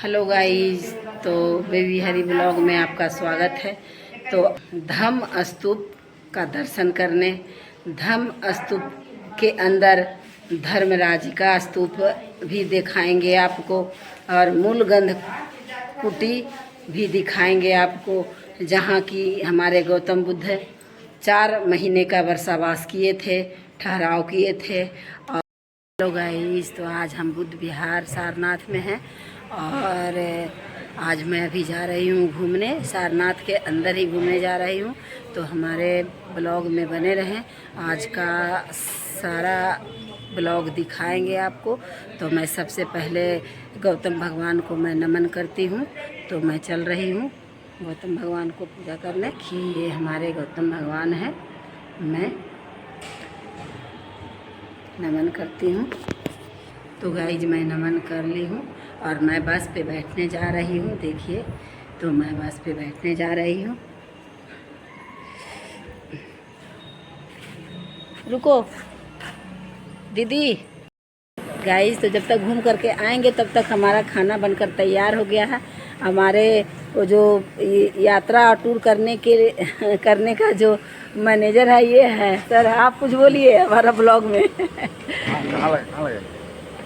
Hello guys, तो baby हरी blog में आपका स्वागत है। तो धम्म स्तूप का दर्शन करने, धम्म स्तूप के अंदर धर्मराज का स्तूप भी दिखाएंगे आपको और मूलगंध कुटी भी दिखाएंगे आपको, जहाँ की हमारे गौतम बुद्ध 4 महीने का वर्षावास किए थे, ठहराव किए थे। और हेलो गाइस, तो आज हम बुद्ध विहार सारनाथ में हैं और आज मैं अभी जा रही हूँ घूमने, सारनाथ के अंदर ही घूमने जा रही हूँ। तो हमारे ब्लॉग में बने रहें, आज का सारा ब्लॉग दिखाएंगे आपको। तो मैं सबसे पहले गौतम भगवान को मैं नमन करती हूँ। तो मैं चल रही हूँ गौतम भगवान को पूजा करने कि ये हमारे गौतम भगवान हैं। मैं नमन करती हूँ। तो गाइज मैं नमन कर ली हूँ और मैं बस पे बैठने जा रही हूँ। देखिए, तो मैं बस पे बैठने जा रही हूँ। रुको दीदी। गाइज, तो जब तक घूम करके आएंगे तब तक हमारा खाना बनकर तैयार हो गया है। हमारे वो जो यात्रा टूर करने का जो मैनेजर है ये है। सर आप कुछ बोलिए हमारा ब्लॉग में।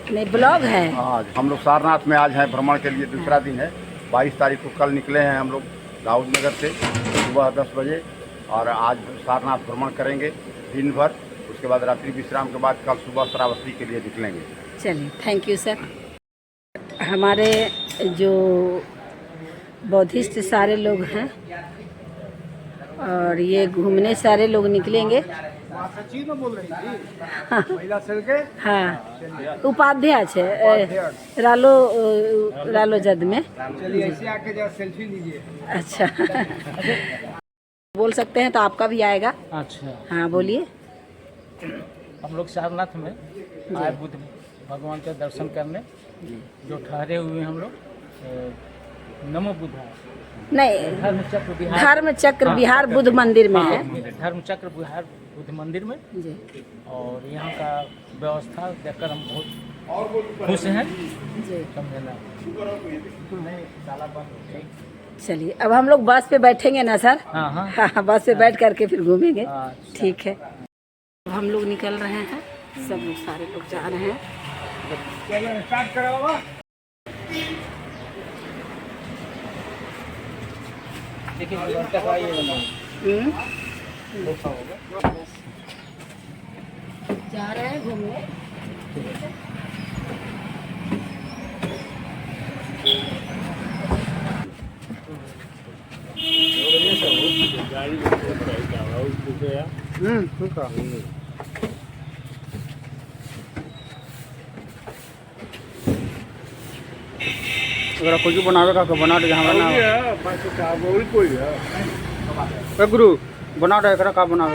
नहीं, ब्लॉग है। आज हम लोग सारनाथ में आज हैं भ्रमण के लिए, दूसरा दिन है। 22 तारीख को कल निकले हैं हम लोग दाऊद नगर से सुबह 10 बजे और आज सारनाथ भ्रमण करेंगे दिन भर। उसके बाद रात्रि विश्राम के बाद कल सुबह श्रावस्ती के लिए निकलेंगे। चलिए, थैंक यू सर। हमारे जो बौद्धिस्ट सारे लोग हैं और ये घूमने सारे लोग निकलेंगे। हाँ, हाँ, उपाध्याय है रालो जद में। ऐसे आके जरा सेल्फी लीजिए। अच्छा बोल सकते हैं तो आपका भी आएगा। अच्छा, हाँ बोलिए। हम लोग सारनाथ में आए बुद्ध भगवान के दर्शन करने, जो ठहरे हुए हम लोग नमो बुद्धा नहीं, धर्मचक्र विहार बुद्ध मंदिर में है। धर्मचक्र विहार बुद्ध मंदिर में जी। और यहाँ का व्यवस्था देखकर हम बहुत खुश हैं जी। समझे ना। ताला बंद। चलिए, अब हम लोग बस पे बैठेंगे ना सर? हाँ हाँ हाँ, बस पे बैठ करके फिर घूमेंगे। अच्छा। ठीक है। अब हम लोग निकल रहे हैं, सब लोग सारे लोग जा रहे हैं। स्टार्ट करो। देखिए जा रहे हैं घूमने। अगर कुछ बनावे का बना दे, जहाँ गुरु बना दे का बनावे।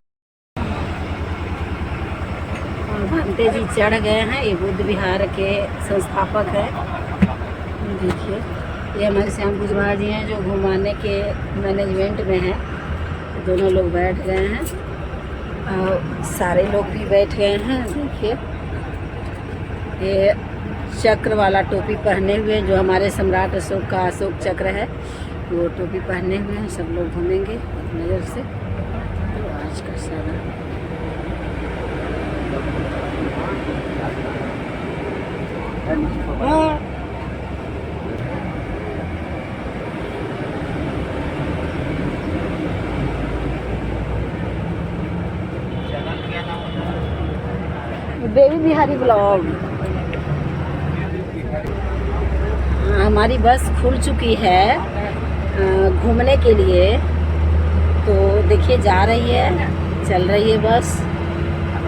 भंते जी चढ़ गए हैं। ये बुद्ध विहार के संस्थापक हैं। देखिए, ये हमारे श्याम कुशवाहा जी हैं जो घुमाने के मैनेजमेंट में हैं। दोनों लोग बैठ गए हैं और सारे लोग भी बैठ गए हैं। देखिए, ये चक्र वाला टोपी पहने हुए, जो हमारे सम्राट अशोक का अशोक चक्र है, वो टोपी पहने हुए हैं। सब लोग घूमेंगे एक नज़र से। तो आज का सारा बेबी बिहारी ब्लॉग। हमारी बस खुल चुकी है घूमने के लिए। तो देखिए, जा रही है, चल रही है बस।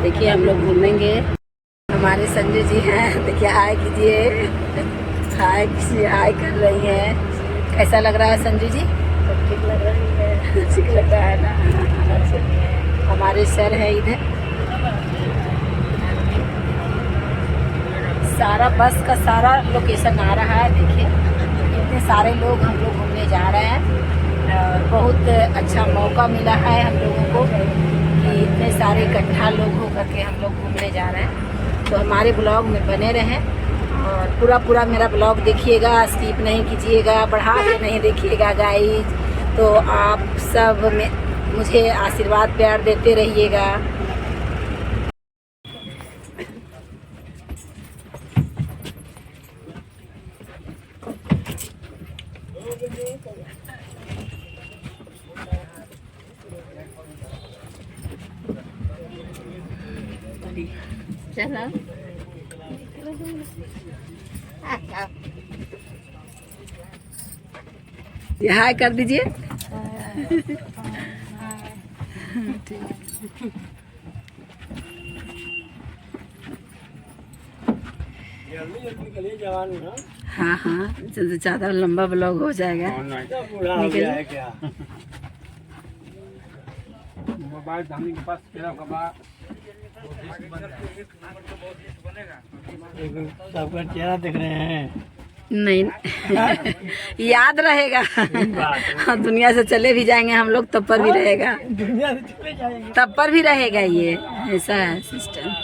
देखिए, हम लोग घूमेंगे। हमारे संजय जी हैं, देखिए हाय कीजिए। हाय कीजिए, हाय कर रही हैं। कैसा लग रहा है संजू जी? ठीक लग रही है। ठीक लग रहा है ना। हमारे सर है इधर। सारा बस का सारा लोकेशन आ रहा है। देखिए, इतने सारे लोग हम लोग घूमने जा रहे हैं। बहुत अच्छा मौका मिला है हम लोगों को कि इतने सारे इकट्ठा लोग होकर के हम लोग घूमने जा रहे हैं। तो हमारे ब्लॉग में बने रहें और पूरा मेरा ब्लॉग देखिएगा, स्किप नहीं कीजिएगा, बढ़ा के नहीं देखिएगा गाइज। तो आप सब में मुझे आशीर्वाद प्यार देते रहिएगा। चलो हाय कर दीजिए। हाँ हाँ, ज़्यादा लंबा ब्लॉग हो जाएगा। मोबाइल धानी के पास सबका चेहरा देख रहे हैं। नहीं याद रहेगा। दुनिया से चले भी जाएंगे हम लोग तब पर भी रहेगा, दुनिया से चले जाएंगे तब पर भी रहेगा। ये ऐसा है सिस्टम।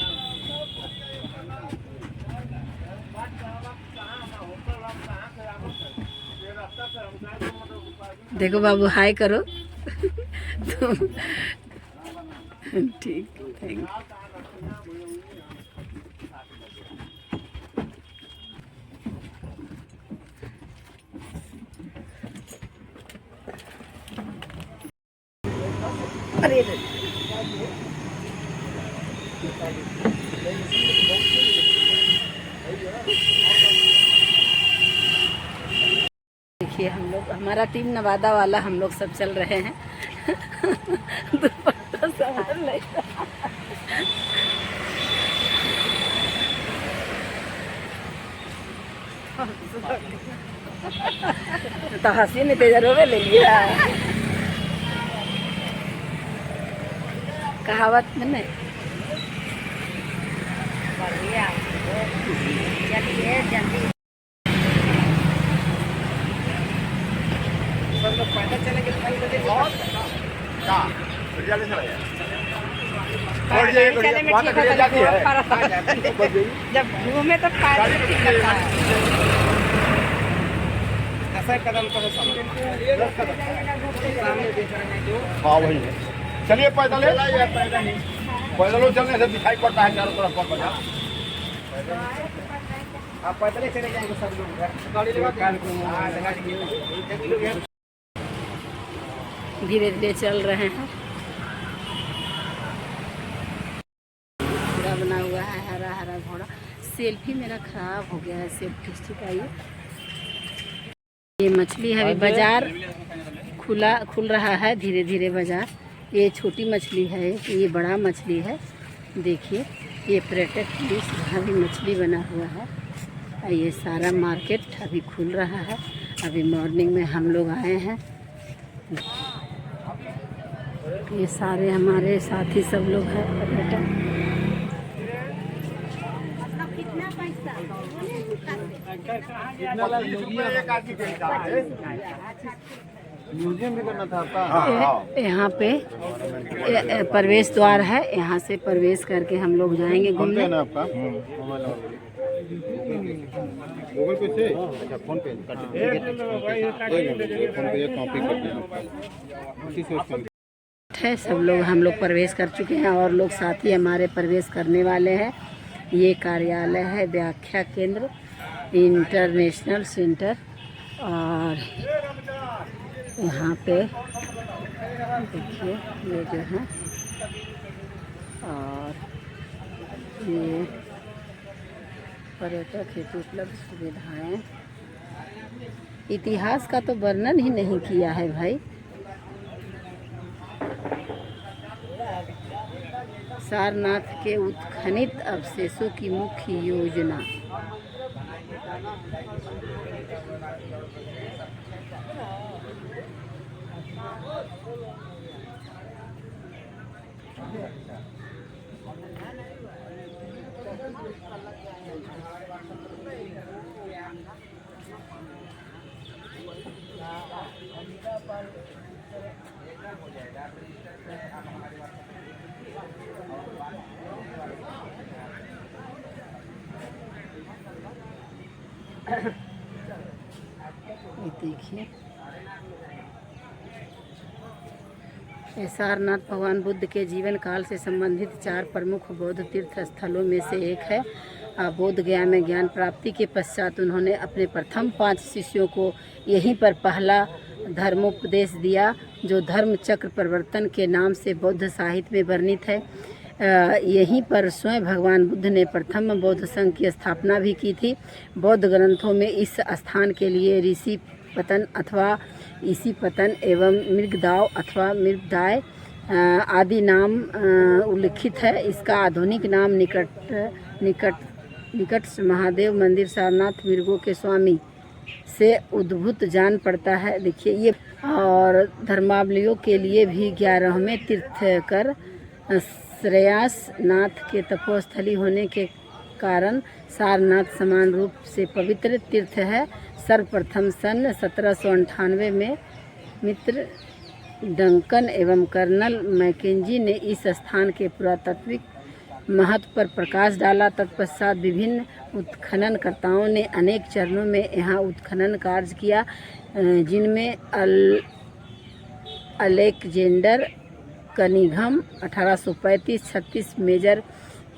देखो बाबू हाय करो। ठीक, थैंक यू। अरे देखिए हम लोग, हमारा टीम नवादा वाला, हम लोग सब चल रहे हैं। दुपट्टा संभाल लेगा। तो हंसी में तेज रोवे ले लिया। कहावत में नहीं। चलिए जल्दी सब लोग पैदल चलेंगे। जब घूमे तो कदम करो। हाँ वही है। चलिए पैदल पैदल चलने से दिखाई पड़ता है चारों तरफ पर बाजार। आप पैदल चले जाएंगे सब लोग। धीरे धीरे चल रहे हैं। पूरा बना हुआ है हरा हरा घोड़ा। सेल्फी मेरा खराब हो गया है, सेल्फी स्टिक आई। ये मछली है, अभी बाजार खुल रहा है धीरे धीरे बाजार। ये छोटी मछली है, ये बड़ा मछली है। देखिए ये पर्यटक प्लेस, यहाँ भी मछली बना हुआ है। ये सारा मार्केट अभी खुल रहा है। अभी मॉर्निंग में हम लोग आए हैं। ये सारे हमारे साथी सब लोग हैं पर्यटक। म्यूजियम भी करना था हाँ। यहाँ पे प्रवेश द्वार है, यहाँ से प्रवेश करके हम लोग जाएंगे घूमने। आपका गूगल पे से? अच्छा फोन पे है। सब लोग हम लोग प्रवेश कर चुके हैं और लोग साथी हमारे प्रवेश करने वाले हैं। ये कार्यालय है व्याख्या केंद्र इंटरनेशनल सेंटर। और यहाँ पे देखिए ये जो है, और ये पर्यटक हेतु उपलब्ध सुविधाएं। इतिहास का तो वर्णन ही नहीं किया है भाई। सारनाथ के उत्खनित अवशेषों की मुख्य योजना। ये देखिए, ये सारनाथ भगवान बुद्ध के जीवन काल से संबंधित 4 प्रमुख बौद्ध तीर्थ स्थलों में से एक है। बोध गया में ज्ञान प्राप्ति के पश्चात उन्होंने अपने प्रथम 5 शिष्यों को यहीं पर पहला धर्मोपदेश दिया, जो धर्म चक्र प्रवर्तन के नाम से बौद्ध साहित्य में वर्णित है। यहीं पर स्वयं भगवान बुद्ध ने प्रथम बौद्ध संघ की स्थापना भी की थी। बौद्ध ग्रंथों में इस स्थान के लिए ऋषि पतन अथवा ईसी पतन एवं मृगदाव अथवा मृगदाय आदि नाम उल्लिखित है। इसका आधुनिक नाम निकट महादेव मंदिर सारनाथ मृगों के स्वामी से उद्भूत जान पड़ता है। देखिए ये, और धर्मावलियों के लिए भी 11वें तीर्थकर श्रेयास नाथ के तपोस्थली होने के कारण सारनाथ समान रूप से पवित्र तीर्थ है। सर्वप्रथम सन 1798 में मित्र डंकन एवं कर्नल मैकेंजी ने इस स्थान के पुरातात्विक महत्व पर प्रकाश डाला। तत्पश्चात विभिन्न उत्खननकर्ताओं ने अनेक चरणों में यहाँ उत्खनन कार्य किया, जिनमें Alexander Cunningham 1835-36, Major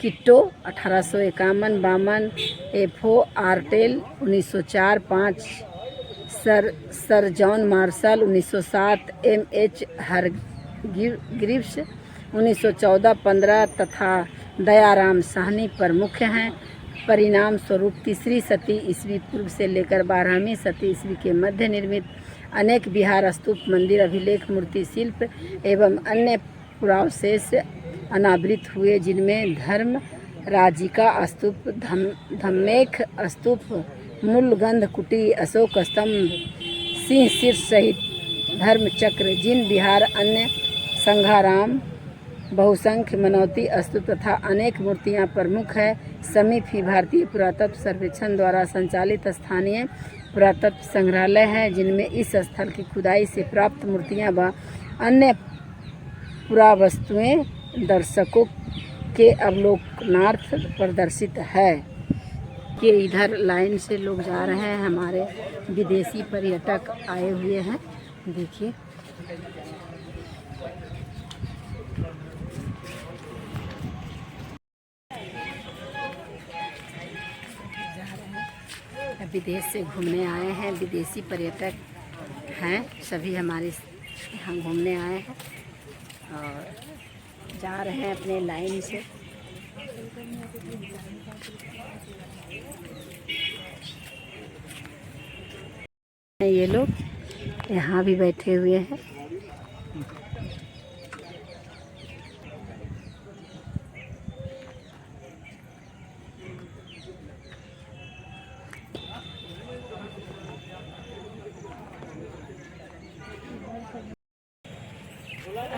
Kittoe 1851-52, FO Oertel 1904-5, sir John Marshall 1907, MH Hargreaves 1914-15 तथा दयाराम साहनी प्रमुख हैं। परिणाम स्वरूप 3री शती ईस्वी पूर्व से लेकर 12वीं शती ईस्वी के मध्य निर्मित अनेक विहार, स्तूप, मंदिर, अभिलेख, मूर्ति शिल्प एवं अन्य पुरावशेष अनावृत हुए, जिनमें धर्म राजिका स्तूप, धम्मेख स्तूप, मूलगंध कुटी, अशोक स्तंभ, सिंह शीर्ष सहित धर्म चक्र, जिन विहार, अन्य संघाराम, बहुसंख्य मनौती स्तूप तथा अनेक मूर्तियां प्रमुख है। समीप ही भारतीय पुरातत्व सर्वेक्षण द्वारा संचालित स्थानीय पुरातत्व संग्रहालय है, जिनमें इस स्थल की खुदाई से प्राप्त मूर्तियां व अन्य पुरावस्तुएं दर्शकों के अवलोकनार्थ प्रदर्शित है। कि इधर लाइन से लोग जा रहे हैं, हमारे विदेशी पर्यटक आए हुए हैं। देखिए विदेश से घूमने आए हैं, विदेशी पर्यटक हैं, सभी हमारे यहाँ घूमने आए हैं और जा रहे हैं अपने लाइन से। ये लोग यहाँ भी बैठे हुए हैं।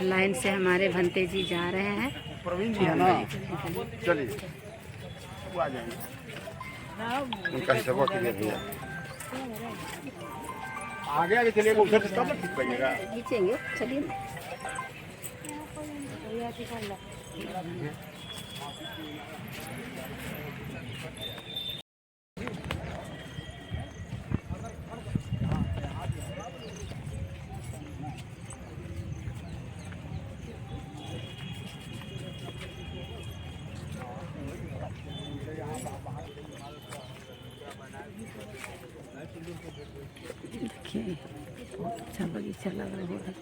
लाइन से हमारे भंते जी जा रहे हैं। प्रवीण जी है ना, चलिए वो आ जाएंगे, उनका हिसाब कीजिए भैया। आगे आगे चलिएगा, उधर से कब ठीक बनेगा, खींचेंगे, चलिए। देखिए बहुत अच्छा बगीचा लग रहा है।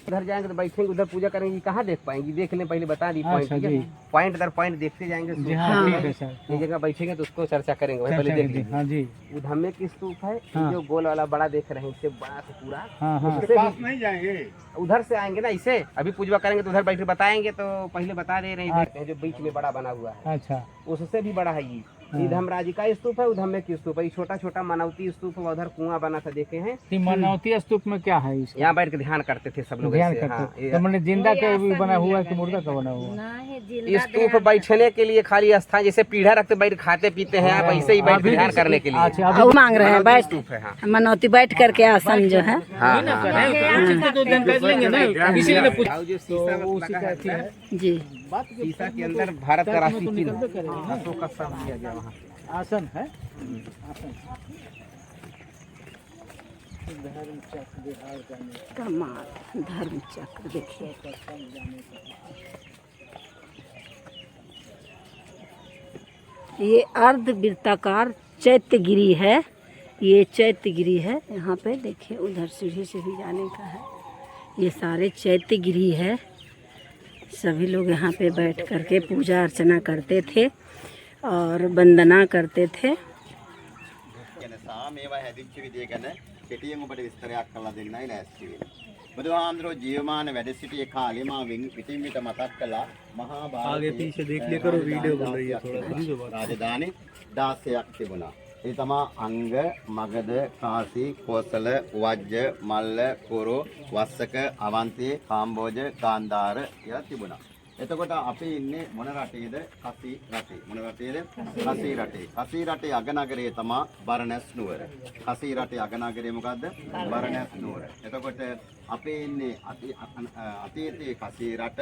उधर जाएंगे तो बैठेंगे, उधर पूजा करेंगे, कहाँ देख पाएंगे, देख लें पहले बता दी पॉइंट, ठीक है, पॉइंट दर पॉइंट देखते जाएंगे। हाँ ठीक है सर, ये जगह बैठेंगे तो उसको चर्चा करेंगे, वही पहले देख लीजिए। हाँ जी, वो धम्मे की स्तूप है, जो गोल वाला बड़ा देख रहे हैं, इससे बड़ा से पूरा, उसके पास नहीं जाएंगे, उधर से आएंगे ना, इसे अभी पूजा करेंगे तो उधर बैठ बताएंगे, तो पहले बता दे रहे हैं जो बीच में बड़ा बना हुआ है। अच्छा, उससे भी बड़ा है ये धमराजी का स्तूप है, उधम्मे की स्तूप है, छोटा छोटा मनौती स्तूप है, उधर कुआं बना था, देखे हैं। मनौती स्तूप में क्या है? यहाँ बैठ के ध्यान करते थे सब लोग, तो जिंदा का भी बना हुआ है कि मुर्दा का बना हुआ? स्तूप बैठने के लिए खाली स्थान, जैसे पीढ़ा रखते बैठ खाते पीते हैं, आप ऐसे ही बैठ के ध्यान करने के लिए मांग रहे हैं, बैठ मनौती बैठ करके आसन जो है। जी शीशा के अंदर भारत का राष्ट्रीय चिन्ह अशोक का सब दिया गया वहाँ। आसन है, आसन धर्म चक्र बिहार जाने का। कमाल, धर्म चक्र देखिए। ये अर्धवृत्ताकार चैत्यगिरी है, ये चैत्यगिरी है। यहाँ पे देखिए उधर सीढ़ी से भी जाने का है। ये सारे चैत्यगिरी है। सभी लोग यहाँ पे बैठ करके पूजा अर्चना करते थे और वंदना करते थे। කෙටියෙන් ඔබට විස්තරයක් කරලා දෙන්නයි ලෑස්ති වෙන්නේ. බුදුහාමුදුරුවෝ ජීවමාන වැඩ සිටියේ කාලේ මා පිටින් පිට මතක් කළා මහා භාරතයේ पीछे देख लिया करो वीडियो बन रही है थोड़ा राजधानी 16ක් තිබුණා. ඒ තමා අංග, මගධ, කාසි, කෝසල, වජ්ජ, මල්ල, කුරු, වස්සක, අවන්ති, කාම්බෝජ, ගාන්ධාර කියලා තිබුණා. එතකොට අපි ඉන්නේ මොන රටේද? කසී රටේ. මොන රටේද? කසී රටේ. කසී රටේ අගනගරය තමයි බරණැස් නුවර. කසී රටේ අගනගරය මොකද්ද? බරණැස් නුවර. එතකොට අපි ඉන්නේ අතීතයේ කසී රට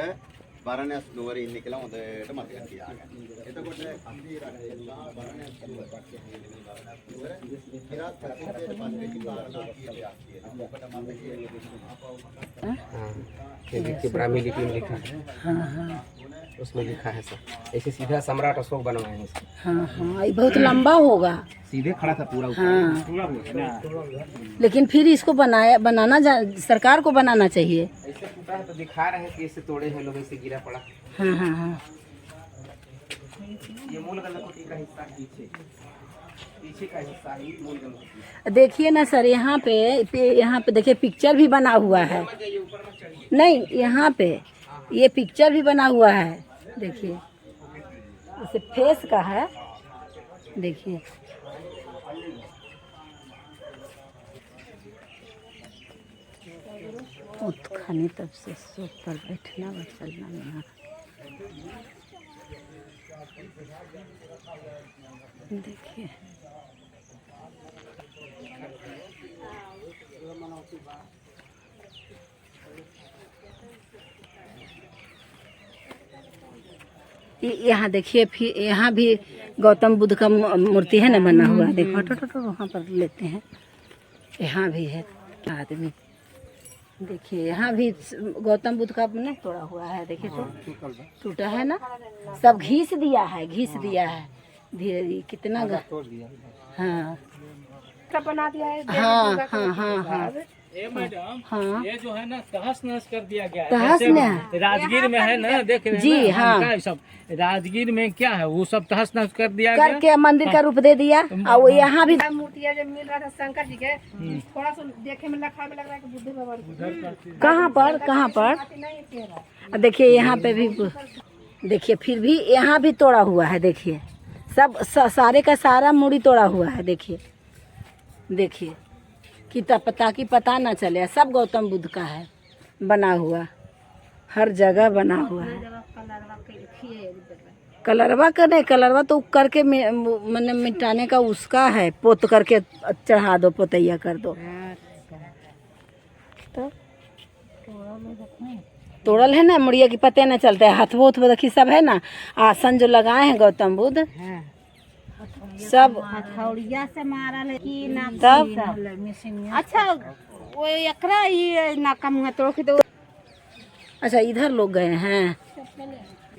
බරණැස් නුවර ඉන්නේ කියලා හොඳට මතක තියාගන්න. එතකොට කසී රටේ සහ බරණැස් නුවර ඉරත් ප්‍රතිපදයට පස්සේ කාරණා කීපයක් තියෙනවා. ඔබට මතකයි ये देखिए ब्राह्मी लिपि में लिखा है। उसमें लिखा है सर, ऐसे सीधा सम्राट अशोक बनवाए हैं इसको। हाँ हाँ, ये बहुत लंबा होगा। सीधे खड़ा था पूरा ऊपर। हाँ, लेकिन फिर इसको बनाना सरकार को बनाना चाहिए। ऐसे टूटा है तो दिखा रहे हैं कि ऐसे तोड़े हैं लोग, ऐसे गिरा पड़ा। हाँ हाँ हाँ, ये मूल गंधकुटी का हिस्सा पीछे का हिस्सा ही मूल गंधकुटी। देखिए ना सर, यहाँ पे देखिए पिक्चर भी बना हुआ है। नहीं, यहाँ पे ये पिक्चर भी बना हुआ है। देखिए इसे फेस का है। देखिए खाने तब से सोच पर बैठना व चलना यहाँ। देखिए यहाँ देखिए, फिर यहाँ भी गौतम बुद्ध का मूर्ति है ना बना हुआ। देखो तो वहाँ पर लेते हैं। यहाँ भी है आदमी। देखिए यहाँ भी गौतम बुद्ध का नहीं तोड़ा हुआ है। देखिए तो टूटा है ना, सब घिस दिया है धीरे धीरे कितना हाँ बना दिया है। हाँ हाँ हाँ हाँ ये मैडम, हाँ, ये जो है ना तहस नहस कर दिया गया है। तहस जैसे नहस? राजगीर में है ना, देख रहे हैं जी, ना, हाँ। उनका सब राजगीर में क्या है वो सब तहस नहस कर दिया गया। करके मंदिर का रूप दे दिया। और वो यहाँ भी मूर्तियाँ जो मिल रहा था शंकर जी के, थोड़ा सा देखे में लखा में लग रहा है कि बुद्ध भगवान कहाँ पर नहीं चेहरा। देखिए यहाँ पे भी देखिए, फिर भी यहाँ भी तोड़ा हुआ है। देखिए सब सारे का सारा मूड़ी तोड़ा हुआ है। देखिए कि ताकि पता ना चले, सब गौतम बुद्ध का है बना हुआ, हर जगह बना हुआ है। कलरवा का नहीं, कलरवा तो करके मैंने मिटाने का उसका है, पोत करके चढ़ा दो, पोतैया कर दो। तो तोड़ल है ना, मुड़िया की पते न चलते है। हथवो देखी सब है ना, आसन जो लगाए हैं गौतम बुद्ध सब हथौड़िया से मारल है कि ना तब। अच्छा वो एकरा ये नाका मुँह तोड़ के दो। अच्छा इधर लोग गए हैं।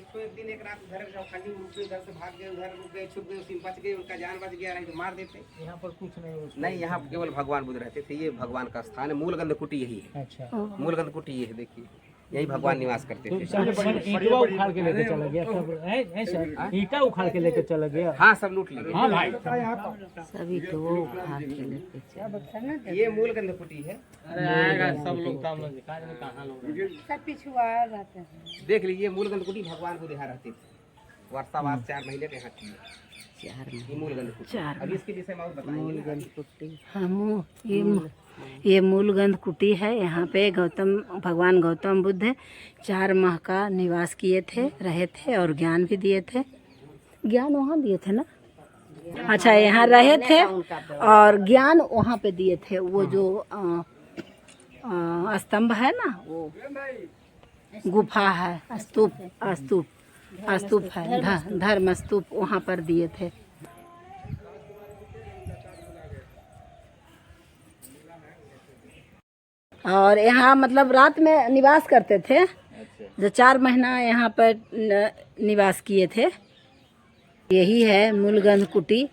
तो एक दिन एक रात उधर खंडी उनके घर से भाग गए, उधर रुक गए, छुप गए, उसी में बच गए, उनका जान बच गया, नहीं तो मार देते। यहाँ पर कुछ नहीं, यहाँ केवल भगवान बुद्ध रहते थे। ये भगवान का स्थान है, मूल गंधकुटी यही है। अच्छा, मूल गंधकुटी ये है, देखिए यही भगवान निवास करते थे। ईंटा उखाड़ के लेके चला गया सब, ईंटा उखाड़ के लेके चला गया। हाँ, सब लूट लिए। हाँ भाई, सभी तो उठा के लेके ये मूल गंधकुटी है। अरे आएगा सब लोग, तब लोग दिखा देंगे कहाँ लोग सब पिछुआ रहते हैं। देख लीजिए, मूल गंधकुटी भगवान बुद्ध यहाँ रहते थे। वर्षावास 4 महीने के यहाँ थी। 4 ये मूल गंधकुटी। 4 अब इसके विषय में और बताएंगे। हम ये मूलगंध कुटी है। यहाँ पे भगवान गौतम बुद्ध 4 माह का निवास किए थे, रहे थे और ज्ञान भी दिए थे। ज्ञान वहाँ दिए थे ना? अच्छा, यहाँ रहे थे और ज्ञान वहाँ पे दिए थे। वो जो स्तंभ है ना, वो गुफा है, स्तूप है, धर्म स्तूप वहाँ पर दिए थे। और यहाँ मतलब रात में निवास करते थे। जो 4 महीना यहाँ पर निवास किए थे। यही है मूलगंध कुटी।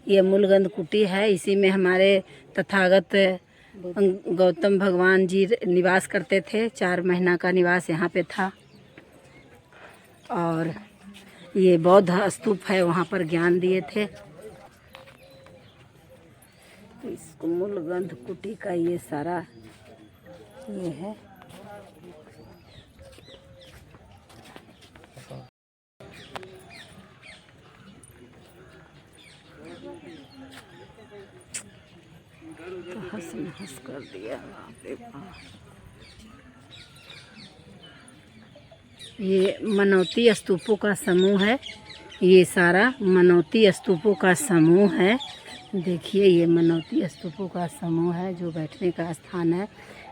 ये मूलगंध कुटी है, इसी में हमारे तथागत गौतम भगवान जी निवास करते थे। 4 महीना का निवास यहाँ पे था। और ये बौद्ध स्तूप है, वहाँ पर ज्ञान दिए थे। इसको मूलगंध कुटी का ये सारा ये है। तो हंस कर दिया। ये मनौती स्तूपों का समूह है। ये सारा मनौती स्तूपों का समूह है। देखिए ये मनौती स्तूपों का समूह है, जो बैठने का स्थान है।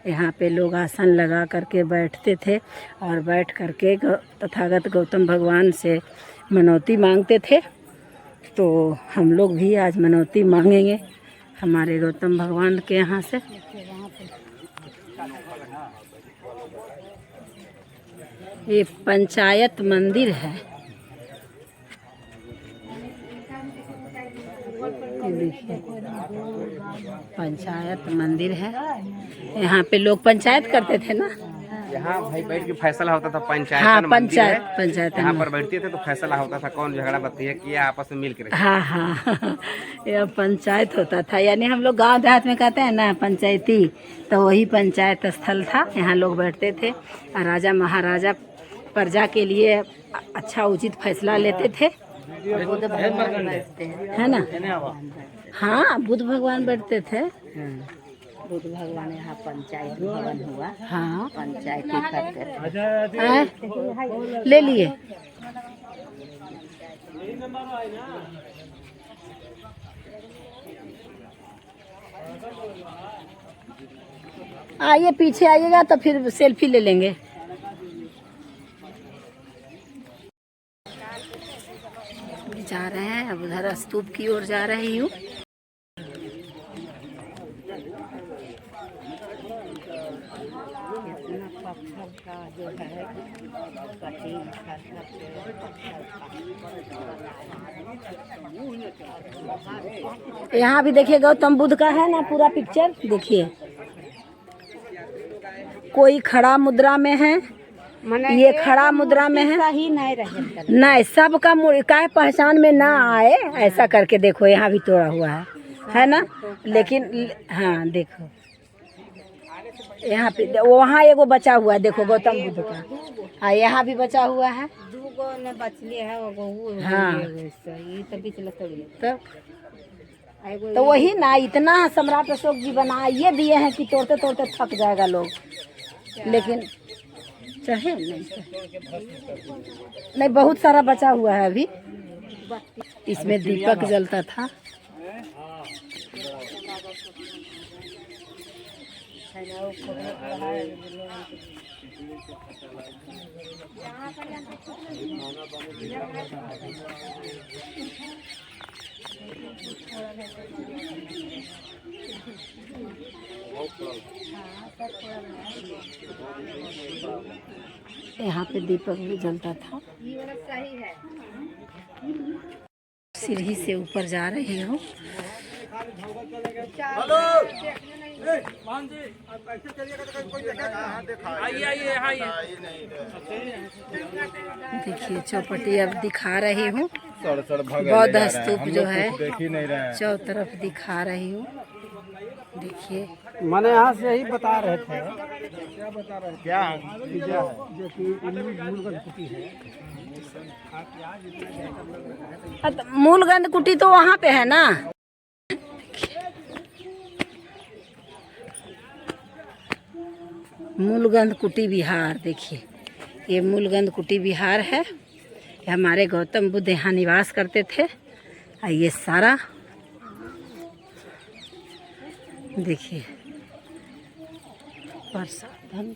यहाँ पे लोग आसन लगा करके बैठते थे और बैठ करके तथागत गौतम भगवान से मनौती मांगते थे। तो हम लोग भी आज मनौती मांगेंगे हमारे गौतम भगवान के यहाँ से। ये पंचायत मंदिर है। देखिए पंचायत मंदिर है। यहाँ पे लोग पंचायत करते थे ना। यहाँ भाई बैठ के फैसला होता था। पंचायत हाँ, पंचायत यहाँ पर बैठते थे तो फैसला होता था, कौन झगड़ा बत्ती है किया आपस में मिल के। हाँ हाँ यह पंचायत होता था। यानी हम लोग गांव देहात में कहते हैं ना पंचायती, तो वही पंचायत स्थल था। यहाँ लोग बैठते थे और राजा महाराजा प्रजा के लिए अच्छा उचित फैसला लेते थे, है ना। हाँ, बुद्ध भगवान बैठते थे। बुद्ध भगवान यहाँ पंचायत भवन हुआ। हाँ, पंचायती करते थे। ले लिए। आइए पीछे आइएगा तो फिर सेल्फी ले लेंगे। जा रहे हैं, अब उधर स्तूप की ओर जा रही हूँ। यहाँ भी देखिए गौतम बुद्ध का है ना पूरा पिक्चर। देखिए कोई खड़ा मुद्रा में है, ये खड़ा मुद्रा में है। ही नहीं रहे नहीं, सबका काय पहचान में ना आए ऐसा करके देखो यहाँ भी तोड़ा हुआ है ना। लेकिन हाँ देखो यहाँ पे, वहाँ एगो बचा हुआ है, देखो गौतम बुद्ध का। हाँ यहाँ भी बचा हुआ है। बचले है वो। हाँ ये तो बीच तो वही ना, इतना सम्राट अशोक जी बना ये दिए हैं कि तोड़ते तोड़ते थक जाएगा लोग। लेकिन चाहे नहीं, बहुत सारा बचा हुआ है अभी। इसमें दीपक जलता था। यहाँ पे दीपक भी जलता था। सीढ़ी से ऊपर जा रही हूँ। देखिए चौपटी अब दिखा रही हूँ। बौद्ध स्तूप जो है चौतरफ दिखा रही हूँ। देखिए मैंने यहाँ से ही बता रहे थे। क्या बता रहे हैं? क्या जो कि मूलगंध कुटी है। मूलगंध कुटी तो वहाँ पे है ना। मूलगंध कुटी बिहार। देखिए ये मूलगंध कुटी बिहार है। ये हमारे गौतम बुद्ध यहाँ निवास करते थे। और ये सारा देखिए प्रसाधन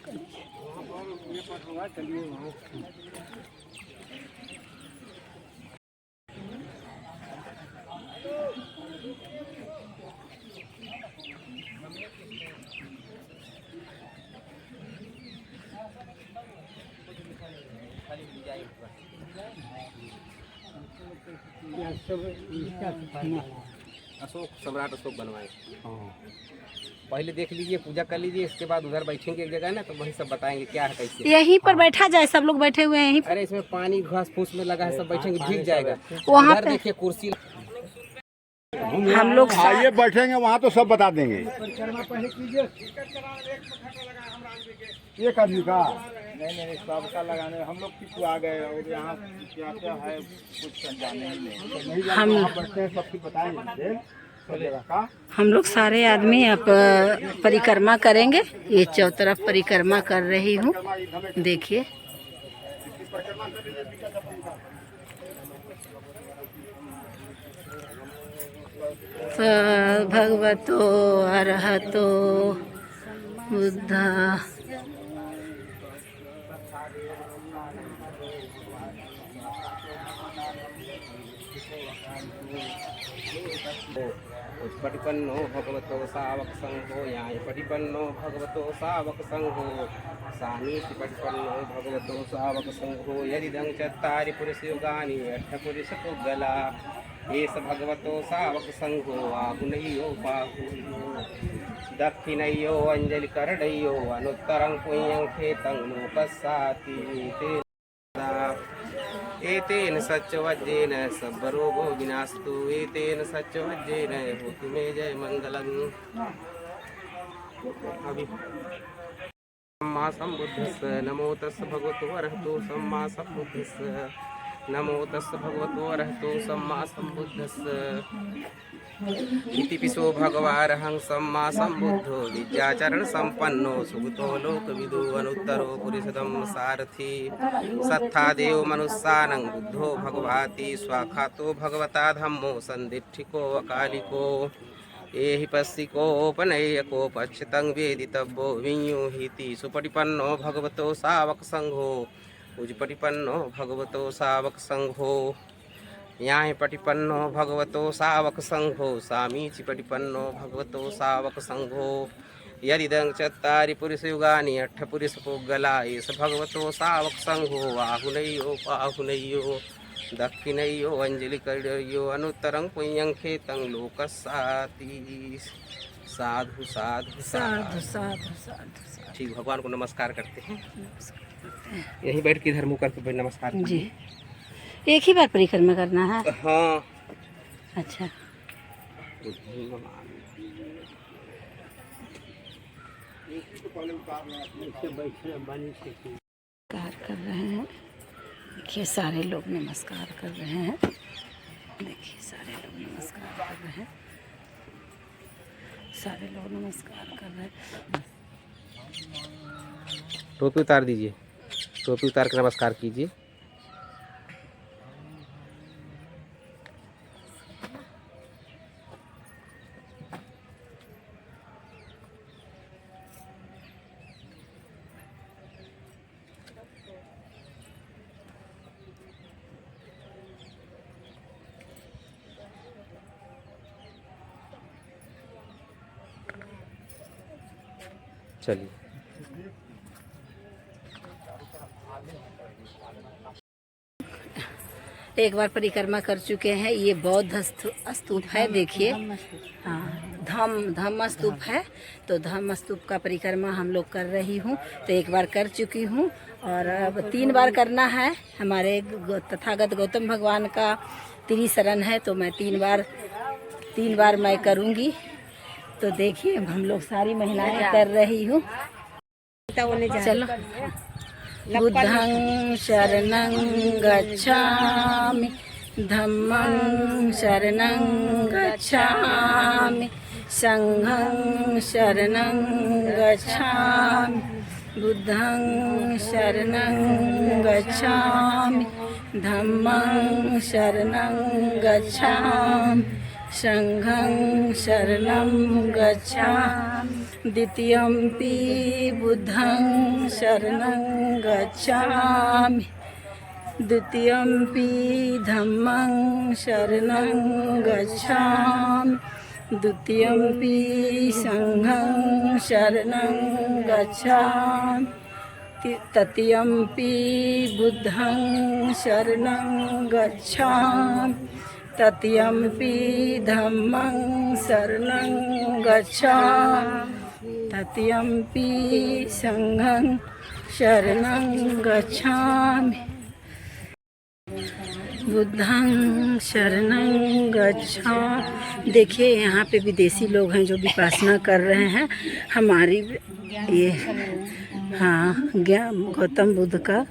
अशोक सम्राट अशोक बनवाए। पहले देख लीजिए, पूजा कर लीजिए, इसके बाद उधर बैठेंगे एक जगह ना, तो वही सब बताएंगे क्या है कैसे। यहीं पर बैठा जाए, सब लोग बैठे हुए हैं यहीं अरे इसमें पानी घास फूस में लगा है, सब बैठेंगे, भीग जाएगा। वहाँ उधर पे देखिए कुर्सी, हम लोग आइए बैठेंगे वहाँ तो सब बता देंगे। एक आदमी का नहीं सबका लगाने हम लोग किस आ गए और यहाँ क्या क्या है कुछ जाने ही नहीं। हम बैठते हैं, सब कुछ बताएंगे सब जगह का। हम लोग सारे आदमी अब परिक्रमा करेंगे। ये चौतरफ परिक्रमा कर रही हूँ, देखिए। भगवतो अरहतो बुद्धा। पटिपन्नो भगवतो सावक संघो याय पटिपन्नो भगवतो सावक संघो सामीति पटिपन्नो भगवतो सावक संघो यदिदं चत्तारि पुरुषयुगानि अष्टपुरुष पुद्गला एष भगवतो सावक संघो आहुनय्यो बाहुनय्यो दक्षिणय्यो अंजलिकरणय्यो अनुत्तरं पुण्यं खेतं लोकस्साति एतेन सत्यवज्रेन सर्वरोगो विनाशतु एतेन सत्यवज्रेन होतु मे जय मंगलम्। सम्मा सम्बुद्धस्स नमो तस्स भगवतो अरहतो सम्मा सम्बुद्धस्स नमो तस्स भगवतो अरहतो सम्मा सम्बुद्धस्स इति पिसो भगवारहं सम्मा सम्बुद्धो विद्याचरण संपन्नो सुगतो लोकविदो अनुत्तरो पुरुषोत्तम सारथी सत्था देव मनुष्यानं बुद्धो भगवाति स्वाखातो भगवता धम्मो संदिष्ठिको अकालिको एहि पस्सिकोपनय्यको पश्यतं वेदितव्यो विඤ्युहिति सुपटिपन्नो भगवतो सावक संघो उजपटिपन्नो भगवतो सावक संघो याय पटिपन्नो भगवतो सावक संघो सामीचि पटिपन्नो भगवतो सावक संघो यदिदं चत्तारि पुरुषयुगानि अष्टपुरुष पुद्गला एष भगवतो सावक संघो आहुनय्यो पाहुनय्यो दक्षिणय्यो अंजलिकरणयो अनुत्तरं पुण्यं खेतं लोकस्साति। साधु साधु साधु साधु साधु। ठीक, भगवान को नमस्कार करते हैं। यहीं बैठ के इधर मुँह करके नमस्कार जी, एक ही बार परिक्रमा करना है? हाँ। अच्छा, नमस्कार कर रहे हैं। देखिए सारे लोग नमस्कार कर रहे हैं। देखिए सारे लोग नमस्कार कर रहे हैं। सारे लोग नमस्कार कर रहे हैं। टोपी उतार दीजिए, टोपी उतार कर नमस्कार कीजिए। चलिए, एक बार परिक्रमा कर चुके हैं। ये बौद्ध स्तूप है, देखिए। हाँ, धम्म स्तूप है। तो धम्म स्तूप का परिक्रमा हम लोग कर रही हूँ। तो एक बार कर चुकी हूँ और अब 3 बार करना है। हमारे तथागत गौतम भगवान का त्रिशरण है, तो मैं 3 बार मैं करूँगी। तो देखिए हम लोग सारी महिलाएं कर रही हूँ। चलो, बुद्धं शरणं गच्छामि, धम्मं शरणं गच्छामि, संघं शरणं गच्छामि, बुद्धं शरणं गच्छामि, धम्मं शरणं गच्छामि, संघं शरणं गच्छामि, द्वितीयंपि बुद्धं शरणं गच्छामि, द्वितीयंपि धम्मं शरणं गच्छामि, द्वितीयंपि संघं शरणं गच्छामि, तृतीयंपि बुद्धं शरणं गच्छामि, तत्यम्पि धम्मं शरणं गच्छामि तत्यम्पि संघं शरणं गच्छामि बुद्धं शरणं गच्छामि। देखिए यहाँ पे विदेशी लोग हैं जो विपासना कर रहे हैं। हमारी ये ज्ञान गौतम बुद्ध का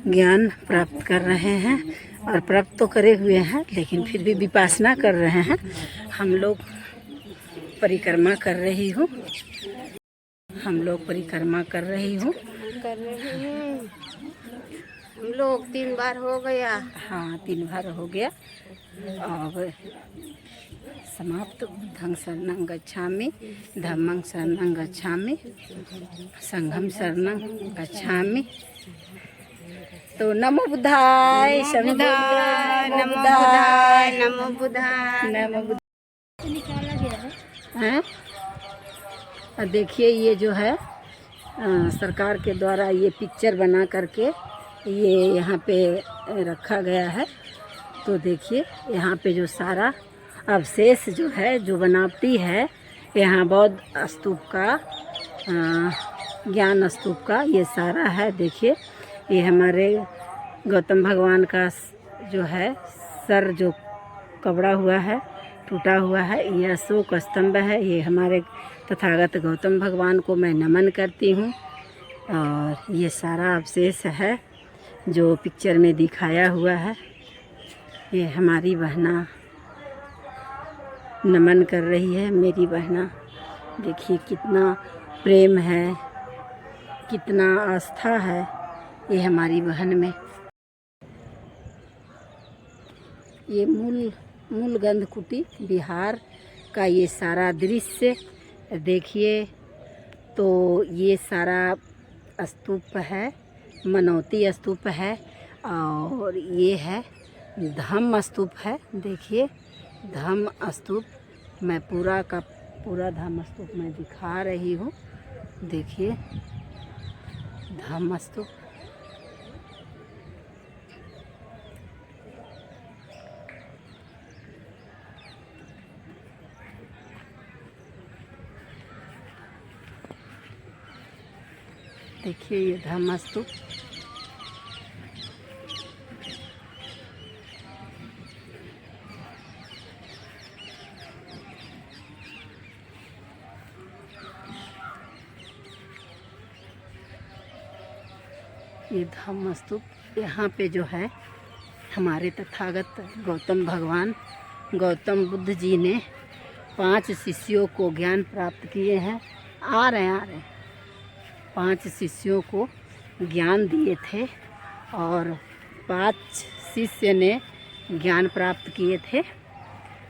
ज्ञान प्राप्त कर रहे हैं और प्राप्त तो करे हुए हैं, लेकिन फिर भी विपासना कर रहे हैं। हम लोग परिक्रमा कर रही हूँ, हम लोग परिक्रमा कर रही हूँ। हम लोग 3 बार हो गया। हाँ 3 बार हो गया। और समाप्त। बुद्धं शरणं गच्छामि धम्मं शरणं गच्छामि संघं शरणं गच्छामि। तो नमो बुद्धाय सभी बोल रहे हैं, नमो बुद्धाय, नमो बुद्धाय। नमो बुद्धाय हैं। और देखिए ये जो है सरकार के द्वारा ये पिक्चर बना करके ये यहाँ पे रखा गया है। तो देखिए यहाँ पे जो सारा अवशेष जो है, जो बनावटी है यहाँ बौद्ध स्तूप का, ज्ञान स्तूप का ये सारा है। देखिए ये हमारे गौतम भगवान का जो है सर जो कबड़ा हुआ है, टूटा हुआ है, ये अशोक स्तंभ है। ये हमारे तथागत गौतम भगवान को मैं नमन करती हूँ। और ये सारा अवशेष है जो पिक्चर में दिखाया हुआ है। ये हमारी बहना नमन कर रही है, मेरी बहना। देखिए कितना प्रेम है, कितना आस्था है ये हमारी बहन में। ये मूल गंधकुटी बिहार का ये सारा दृश्य देखिए। तो ये सारा स्तूप है, मनौती स्तूप है। और ये है धम्म स्तूप है। देखिए धम्म स्तूप मैं पूरा का पूरा धम्म स्तूप मैं दिखा रही हूँ। देखिए धम्म स्तूप। देखिए ये धम्म स्तूप। ये धम्म स्तूप। यहाँ पे जो है हमारे तथागत गौतम भगवान गौतम बुद्ध जी ने 5 शिष्यों को ज्ञान प्राप्त किए हैं। आ रहे हैं 5 शिष्यों को ज्ञान दिए थे और 5 शिष्य ने ज्ञान प्राप्त किए थे।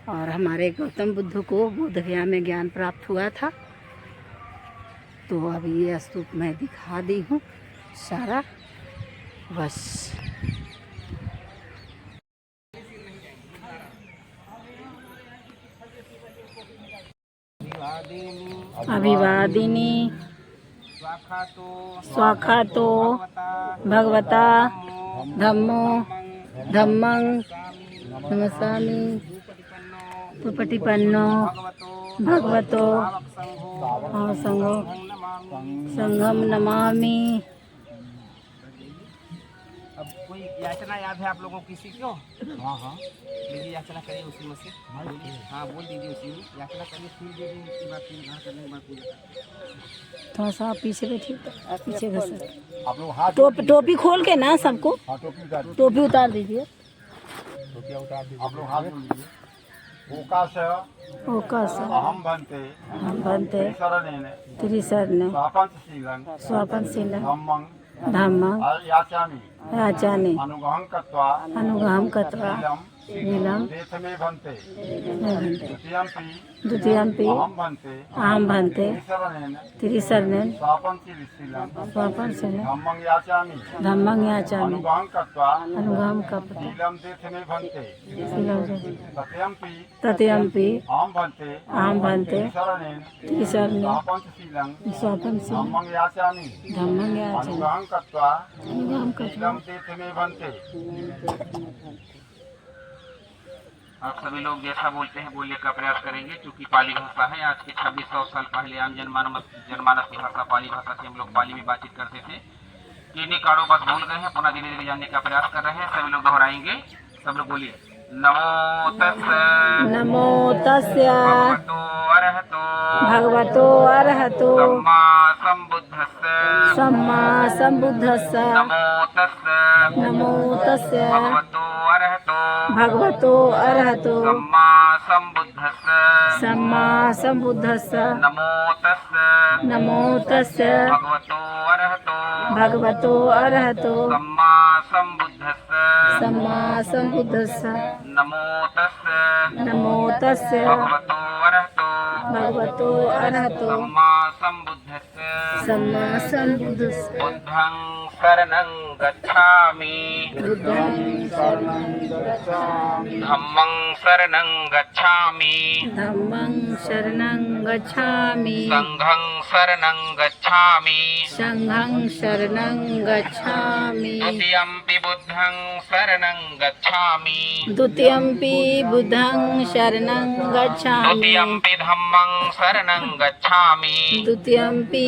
और हमारे गौतम बुद्ध को बोध गया में ज्ञान प्राप्त हुआ था। तो अभी ये स्तूप मैं दिखा दी हूँ सारा, बस। अभिवादिनी स्वाखातो भगवता धम्मो धम्मं नमस्सामि सुपटिपन्नो भगवतो संघो संघम नमामि। अब कोई याचना याद है आप लोगों को किसी को? हाँ लीजिए याचना करिए उसी में से। हाँ बोल दीजिए उसी में याचना करिए, फूल दे दीजिए। उसके बाद फिर घर करने के बाद पूजा। थोड़ा सा पीछे बैठिए, पीछे घर से आप लोग हाथ टोपी खोल के ना सबको टोपी उतार दीजिए। आप लोग हाथ जोड़ लीजिए। ओकाश अहम बनते त्रिशरणे स्वापनशीलन धम्मं धम्मं याचामि अनुग्रहं कृत्वा नीलम देशमे भन्ते द्वितीयम्पि अहं भन्ते त्रिशरणेन स्वापनशीलं धम्मं याचामि अनुग्रहं कृत्वा नीलम देशमे भन्ते तत्यम्पि अहं भन्ते त्रिशरणेन स्वापनशीलं धम्मं याचामि अनुग्रहं कृत्वा अनुग्रहं कृत्वा नीलम देशमे भन्ते। आप सभी लोग जैसा बोलते हैं बोलने का प्रयास करेंगे, क्योंकि पाली भाषा है। आज के 2600 साल पहले आम जनमानस की भाषा पाली भाषा से हम लोग पाली में बातचीत करते थे। किन्हीं कारणों बस भूल गए हैं, पुनः धीरे धीरे जानने का प्रयास कर रहे हैं। सभी लोग दोहराएंगे। सब लोग बोलिए, नमो तस्सै नमो तस्य भगवतो अरहतो भगवतो अरहतो सम्मा सम्बुद्धस्सै सम्मा सम्बुद्धस्स नमो तस्सै नमो तस्य भगवतो अरहतो भगवतो अरहतो सम्मा सम्बुद्धस्सै सम्मा सम्बुद्धस्स नमो तस्सै नमो तस्य भगवतो अरहतो भगवतो अरहतो सम्मा सम्बुद्धस्सै सम्मा सम्बुद्धस्स नमो तस्सै नमो तस्य भगवतो अरहतो भगवतो अरहतो सम्मा सम्बुद्धस्सै सम्मा सम्बुद्धस्स बुद्धं शरणं गच्छामि बुद्धं शरणं गच्छामि धम्मं शरणं गच्छामि धम्मं शरणं गच्छामि संघं शरणं गच्छामि संघं शरणं गच्छामि द्वितीयंपि बुद्धं शरणं गच्छामि द्वितीयंपि बुद्धं शरणं गच्छामि द्वितीयंपि धम्मं शरणं गच्छामि द्वितीयंपि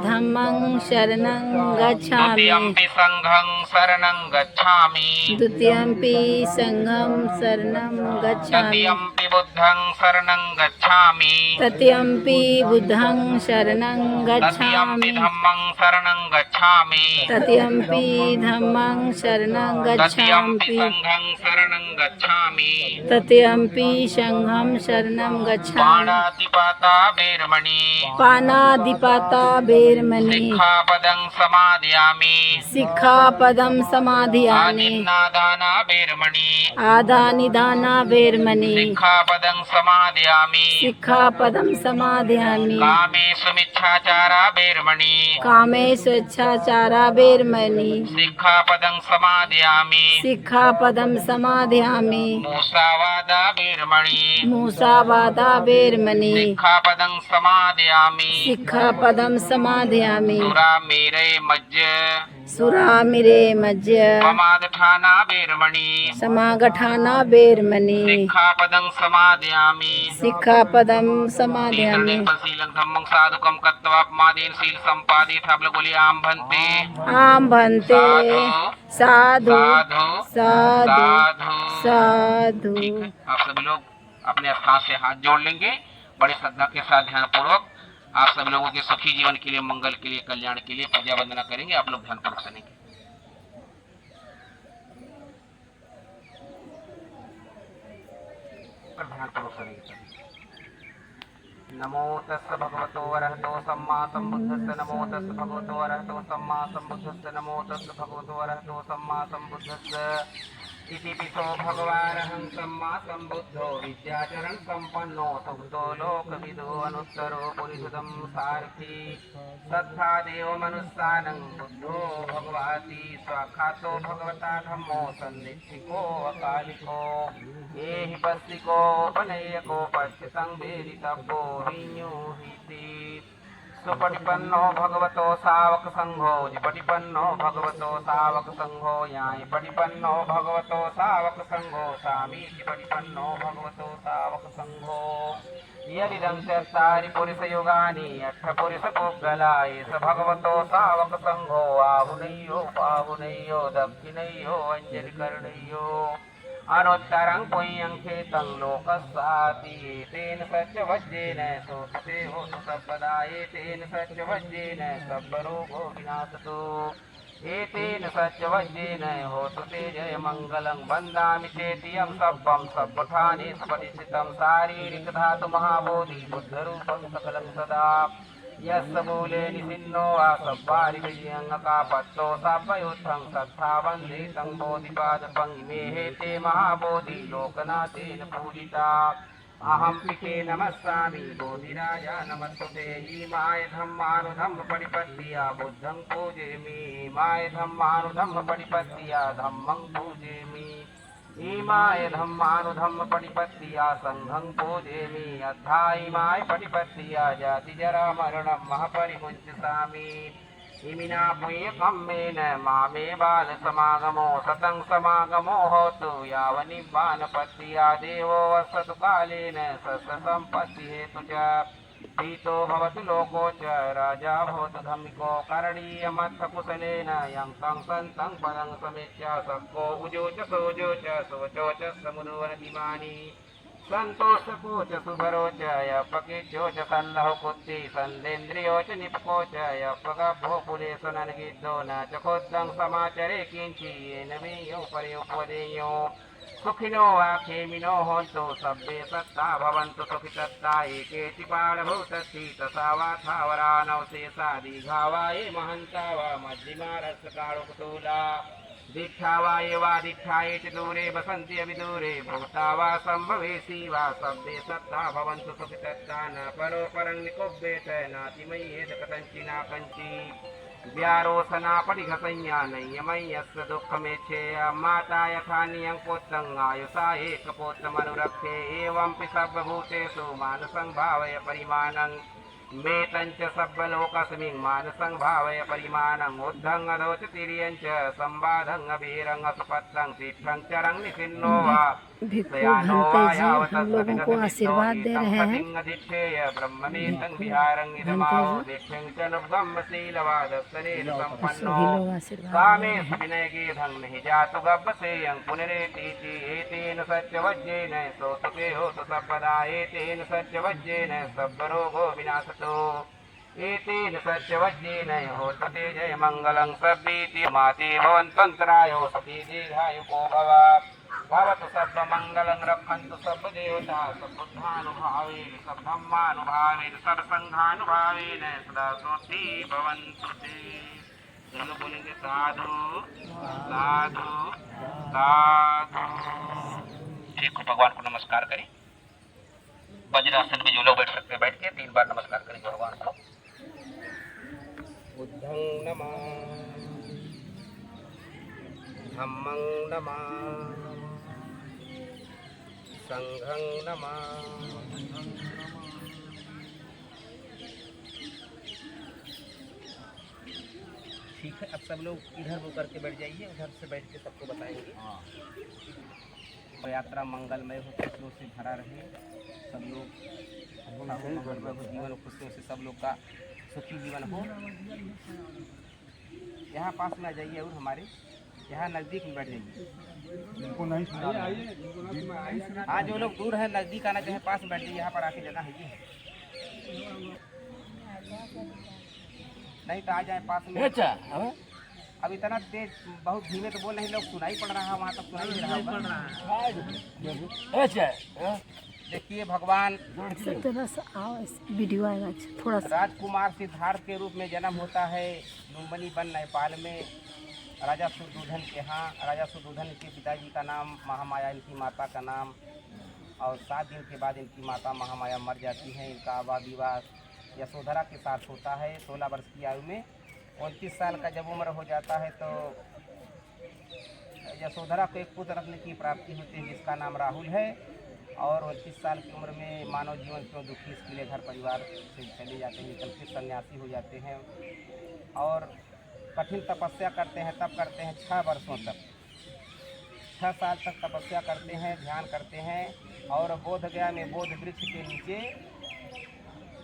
धम्मं शरणं गच्छामि द्वितीयंपि संघं शरणं गच्छामि द्वितीयंपि संघं शरणं गच्छामि तृतीयंपि बुद्धं शरणं गच्छामि तृतीयंपि बुद्धं शरणं तृतीयंपि गच्छामि धम्मं शरणं गच्छामि तृतीयंपि धम्मं शरणं तृतीयंपि गच्छामि संघं शरणं गच्छामि तृतीयंपि संघं शरणं गच्छामि पाणातिपाता वेरमणि पानादिपाता बेरमणि सिक्खापदं समादयामि सिक्खापदं समाधियामि आदिन्नादाना वेरमणि आदानिदाना बेरमणि सिक्खापदं समादयामि सिक्खापदं समाधियामि कामेषु मिच्छाचारा वेरमणि कामे स्वेच्छाचारा बेरमणि सिक्खापदं समादयामि सिक्खापदं समाधियामि मूसावादा वेरमणि मूसावादा बेरमणि सिक्खापदं समादयामि सिक्खापदं समाधियामि सुरामेरय मज्ज सुरामिरे मज्ज समादठाना वेरमणि समागठाना बेरमणि सिक्खापदं समादयामि सिक्खापदं समाधियामि शीलं धम्मं साधुकं कत्वापमादेन शील संपादित हम लोग बोलिए आम भंते आम भन्ते साधु साधु साधु साधु साधु। ठीक है, आप सभी लोग अपने स्थान से हाथ जोड़ लेंगे बड़े श्रद्धा के साथ, ध्यान पूर्वक। आप सभी लोगों के सुखी जीवन के लिए, मंगल के लिए, कल्याण के लिए पूजा वंदना करेंगे। आप लोग ध्यान पूर्वक सुनेंगे। ध्यान पूर्वक सुनेंगे। नमो तस्स भगवतो अरहतो सम्मा सम्बुद्धस्स नमो तस्स भगवतो अरहतो सम्मा सम्बुद्धस्स नमो तस्स भगवतो अरहतो सम्मा सम्बुद्धस्स इति पितो भगवानहं सम्मा सम्बुद्धो विद्याचरण संपन्नो सुखदो लोकविदो अनुत्तरो पुरुषोत्तम सारथी श्रद्धा देव मनुस्सानं बुद्धो भगवाति स्वाखातो भगवता धम्मो सन्निधिको अकालिको एहि पस्सिको पनय्यको पश्यतं वेदितव्यो विन्योहिति सुपटिपन्नो भगवतो सावक संघो जिपटिपन्नो भगवतो सावक संघो याय पटिपन्नो भगवतो सावक संघो सामी जिपटिपन्नो भगवतो सावक संघो यदिदं चत्तारि पुरुष योगानि अठ पुरुष पुग्गलाय स भगवतो सावक संघो आहुनय्यो पाहुनय्यो दक्षिणय्यो अंजलिकर्णय्यो अनुत्तरं पुण्यं खेतं लोकस्वाति तेन सत्यवज्रेन सोऽपि होतु सर्वदा तेन सत्यवज्रेन सर्वरोगो विनाशतु एतेन सत्यवज्रेन होतु ते जयमङ्गलं वन्दामि चेतियं सब्बं सर्वठानि स्फटितं शारीरिकधातु महाबोधि बुद्धरूपं सकलं सदा यस्य मूले निसिन्नो आसब्बारिकयङ्कापत्तो सब्बयुद्धं सत्था वन्दे तं बोधिपादपं इमे हेते महाबोधि लोकनाथेन पूजिता अहं पिके नमस्सामि बोधिराजा नमस्तुते इमाय धम्मानुधम्म परिपत्तिया बुद्धं पूजेमि इमाय धम्मानुधम्म परिपत्तिया धम्मं पूजेमि इमाय धम्मानुधम्म पटिपत्तिया संघं पूजेमि अद्धा इमाय पटिपत्तिया जाति जरा मरणं महपरिमुञ्चसामि इमिना पुण्यकम्मेन मामे बाल समागमो सतं समागमो होतु यावनिब्बानपत्तिया देवो वसतु कालेन सस्सम्पत्ति हेतु च पीतो भवतु लोको च राजा भवतु धम्मिको करणीयमत्थकुशलेन यं तं सन्तं पदं समेत्य सक्को उजो च सोजो च सोचो च समुदोरतिमानि संतोषको च सुभरो च यपकिचो च सल्लहो कुत्ति संदेन्द्रियो च निपको च यपगभो पुले सुननगिद्धो न च खोद्दं समाचरे किंचि येन मे यो पर्योपदेयो सुखिनो वा खेमिनो होन्तु सब्बे सत्ता भवन्तु सुखितत्ता एकेति पाणभूतस्ति तथा वा थावरानौ शेषा दीघा वा ये महन्ता वा मध्यमा रसकारुकुतूला दीक्षा वा ये वा दीक्षायेति दूरे वसन्ति अविदूरे भूता वा सम्भवेसि वा सब्बे सत्ता भवन्तु सुखितत्ता न परो परं निकुब्बेत नातिमय्येत कथञ्चिना कञ्चि व्यारोसना परिघसंज्ञा नय्यमय्यस्य दुःखमेच्छेय माता यथा नियं पुत्रं आयुषा एकपुत्रमनुरक्षे एवं सर्वभूतेषु मानसं भावय परिमाणं मेतंच सब्बलोकस्मिन् मानसं भावय परिमाणं उद्धं अधोच तिर्यं च संबाधं अभीरं असपत्रं तीर्थं चरं निखिन्नो वा सयानो वा यावत् हम लोगों को आशीर्वाद दे रहे हैं। अधिष्ठेय ब्रह्ममेतं विहारं इदमाहो दीक्षं च नुब्धं शीलवादस्सनेन सम्पन्नो कामे विनयगेधं नहि जातु गब्बसेयं पुनरेतीति एतेन सत्यवज्येन सोतुके होतु सर्वदा एतेन सत्यवज्येन सब्बरोगो विनाशतो एतेन सत्यवज्येन होतु ते जय मङ्गलं सब्बीति माते भवन्तन्तरायो सती दीर्घायुको भव भवतु सर्वमङ्गलं रक्षन्तु सर्वदेवता सर्वबुद्धानुभावेन सर्वधर्मानुभावेन सर्वसङ्घानुभावेन सदा सोऽस्ति भवन्तु ते दोनों बोलेंगे साधु साधु साधु। ठीक हो, भगवान को नमस्कार करें। वज्रासन में जो लोग बैठ सकते बैठ के 3 बार नमस्कार करेंगे भगवान को। बुद्धं नमः, धम्मं नमः, संघं नमः। ठीक है, अब सब लोग इधर वो करके बैठ जाइए, उधर से बैठ के सबको बताएंगे। यात्रा मंगलमय हो, खुशियों से भरा रहे, सब लोग मंगलमय हो, जीवन खुशियों से सब लोग का सुखी जीवन हो। यहाँ पास में आ जाइए और हमारे यहाँ नज़दीक में बैठ जाइए। हाँ, जो लोग दूर है नज़दीक आना चाहे पास में बैठ जाइए, यहाँ पर आके जगह है ये नहीं तो आ जाए पास में। अब इतना तेज बहुत धीमे तो बोल रहे लोग, सुनाई पड़ रहा है, वहाँ तक सुनाई नहीं रहा होगा। देखिए भगवान वीडियो आएगा थोड़ा सा। राजकुमार सिद्धार्थ के रूप में जन्म होता है लुम्बिनी वन नेपाल में राजा शुद्धोधन के यहाँ। राजा शुद्धोधन के पिताजी का नाम महामाया, इनकी माता का नाम, और 7 दिन के बाद इनकी माता महामाया मर जाती है। इनका विवाह यशोधरा के साथ होता है 16 वर्ष की आयु में। 29 साल का जब उम्र हो जाता है तो यशोधरा को एक पुत्र रत्न की प्राप्ति होती है जिसका नाम राहुल है। और 29 साल की उम्र में मानव जीवन क्यों दुखी, इसके लिए घर परिवार से चले जाते हैं, निकल के सन्यासी हो जाते हैं और कठिन तपस्या करते हैं। तब करते हैं 6 वर्षों तक, 6 साल तक तपस्या करते हैं, ध्यान करते हैं और बोध गया में बोध वृक्ष के नीचे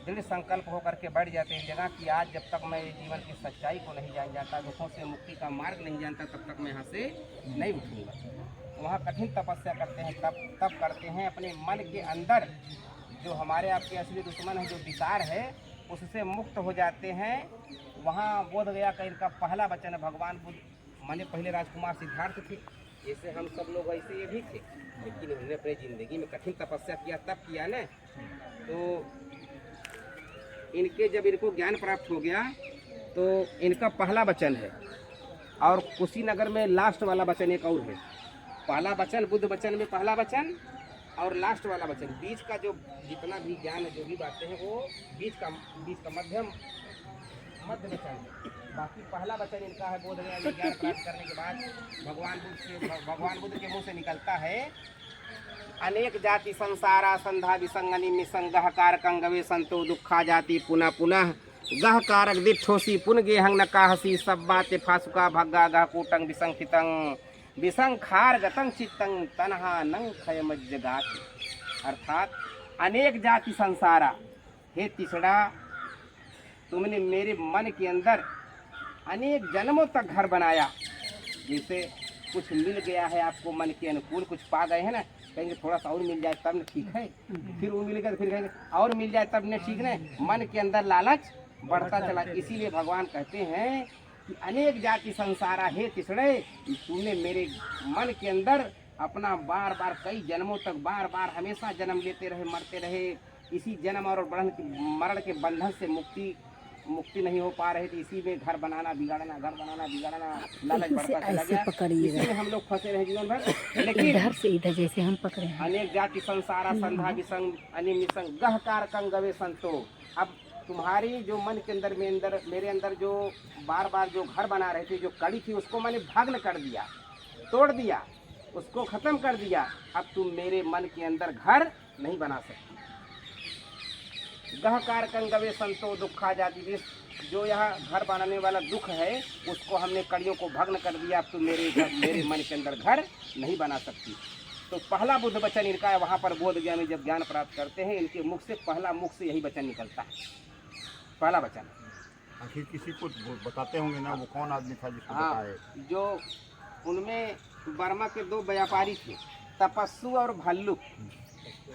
दृढ़ संकल्प होकर के बैठ जाते हैं जगह कि आज जब तक मैं जीवन की सच्चाई को नहीं जान जाता, दुखों से मुक्ति का मार्ग नहीं जानता, तब तक मैं यहाँ से नहीं उठूँगा। वहाँ कठिन तपस्या करते हैं, तब करते हैं अपने मन के अंदर जो हमारे आपके असली दुश्मन है, जो विकार है, उससे मुक्त हो जाते हैं। वहाँ बोध गया का इनका पहला वचन भगवान बुद्ध, माने पहले राजकुमार सिद्धार्थ थे, जैसे हम सब लोग वैसे ये भी थे, लेकिन उन्होंने अपनी ज़िंदगी में कठिन तपस्या किया, तब किया ना। तो इनके जब इनको ज्ञान प्राप्त हो गया तो इनका पहला वचन है, और कुशीनगर में लास्ट वाला वचन एक और है। पहला वचन बुद्ध वचन में पहला वचन और लास्ट वाला वचन, बीच का जो जितना भी ज्ञान है, जो भी बातें हैं, वो बीच का मध्य वचन है। बाकी पहला वचन इनका है बोध गया में ज्ञान प्राप्त करने के बाद भगवान बुद्ध के मुँह से निकलता है, अनेक जाति संसारा संधा विसंगनि निसंगह कारकंगवे संतो दुखा जाति पुनः पुनः गह कारक दिठोसी पुन गेहंग नकाहसी सब बाते फासुका भग्गा गह कूटंग बिसंग कितंग बिसंग खार गतंग चित्तंग तनहा नंग खयम जगात। अर्थात अनेक जाति संसारा, हे तिसड़ा तुमने मेरे मन के अंदर अनेक जन्मों तक घर बनाया। जैसे कुछ मिल गया है आपको मन के अनुकूल, कुछ पा गए हैं ना, कहेंगे थोड़ा सा और मिल जाए तब न ठीक है, फिर वो मिल गया फिर कहेंगे और मिल जाए तब न ठीक है। मन के अंदर लालच बढ़ता चला। इसीलिए भगवान कहते हैं कि अनेक जाति संसारा, हे तिसड़े तुमने मेरे मन के अंदर अपना बार बार कई जन्मों तक बार बार हमेशा जन्म लेते रहे, मरते रहे, इसी जन्म और मरण के बंधन से मुक्ति नहीं हो पा रहे थे। इसी में घर बनाना बिगाड़ना, घर बनाना बिगाड़ना, लालच बढ़ता चला गया। इसी में हम लोग फंसे रहे जीवन भर। लेकिन इधर से इधर जैसे हम पकड़े हैं। अनेक जाति संसारा संधा विसंग अनिमिसंग गहकार कंगवे संतो। अब तुम्हारी जो मन के अंदर मेरे अंदर जो बार बार जो घर बना रहे थे, जो कड़ी थी, उसको मैंने भग्न कर दिया, तोड़ दिया, उसको खत्म कर दिया। अब तुम मेरे मन के अंदर घर नहीं बना सकती। गहकार कंगवे संतो दुखा जाति, जो यह घर बनाने वाला दुख है उसको हमने कड़ियों को भग्न कर दिया। अब तुम मेरे मन के अंदर घर नहीं बना सकती। तो पहला बुद्ध वचन इनका है। वहाँ पर बोध गया में जब ज्ञान प्राप्त करते हैं, इनके मुख से पहला मुख से यही वचन निकलता है, पहला वचन। आखिर किसी को बताते होंगे ना, वो कौन आदमी था जिसको हाँ, बताए? जो उनमें बर्मा के दो व्यापारी थे, तपस्सु और भल्लुक।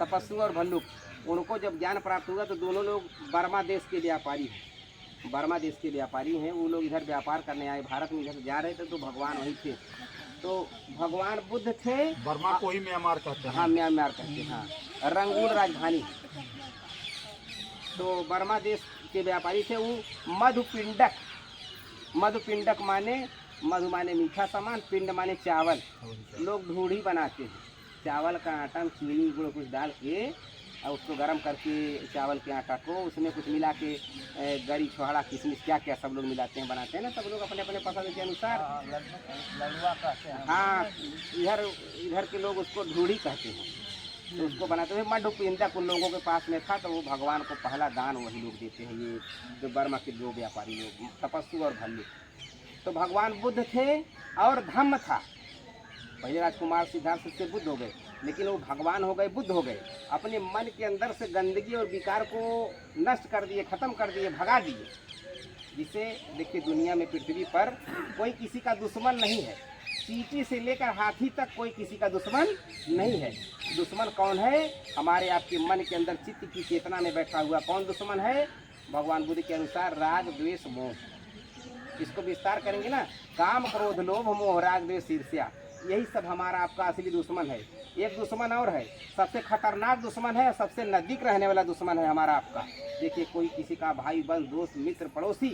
तपस्सु और भल्लुक, उनको जब ज्ञान प्राप्त हुआ तो दोनों लोग बर्मा देश के व्यापारी हैं। बर्मा देश के व्यापारी हैं। वो लोग इधर व्यापार करने आए, भारत में इधर जा रहे थे तो भगवान वहीं थे। तो भगवान बुद्ध थे। बर्मा को ही म्यांमार कहते हैं। हाँ, म्यांमार कहते हैं। हाँ, रंगून राजधानी। तो बर्मा देश के व्यापारी थे। वो मधुपिंडक, मधुपिंडक माने मधु माने मीठा सामान, पिंड माने चावल। लोग ढूढ़ी बनाते हैं, चावल का आटा में चीनी गुड़ कुछ डाल के और उसको गर्म करके चावल के आटा को उसमें कुछ मिला के गरी छोहाड़ा किशमिश क्या क्या सब लोग मिलाते हैं, बनाते हैं ना सब लोग अपने अपने पसंद के अनुसार। लड़ुआ कहते हैं। हाँ, इधर के लोग उसको ढूढ़ी कहते हैं। तो उसको बनाते हुए मधुपिंडक उन लोगों के पास में था। तो वो भगवान को पहला दान वही लोग देते हैं, ये जो बर्मा के दो व्यापारी लोग, तपस्सु और भल्लू। तो भगवान बुद्ध थे और धम्म था। पहले राजकुमार सिद्धार्थ से बुद्ध हो गए, लेकिन वो भगवान हो गए, बुद्ध हो गए। अपने मन के अंदर से गंदगी और विकार को नष्ट कर दिए, खत्म कर दिए, भगा दिए। जिसे देखिए दुनिया में पृथ्वी पर कोई किसी का दुश्मन नहीं है। चींटी से लेकर हाथी तक कोई किसी का दुश्मन नहीं है। दुश्मन कौन है? हमारे आपके मन के अंदर चित्त की चेतना में बैठा हुआ कौन दुश्मन है? भगवान बुद्ध के अनुसार राग द्वेष मोह। इसको विस्तार करेंगे ना, काम क्रोध लोभ मोह राग द्वेष ईर्ष्या, यही सब हमारा आपका असली दुश्मन है। एक दुश्मन और है, सबसे खतरनाक दुश्मन है, सबसे नजदीक रहने वाला दुश्मन है हमारा आपका। देखिए कोई किसी का भाई बंध दोस्त मित्र पड़ोसी,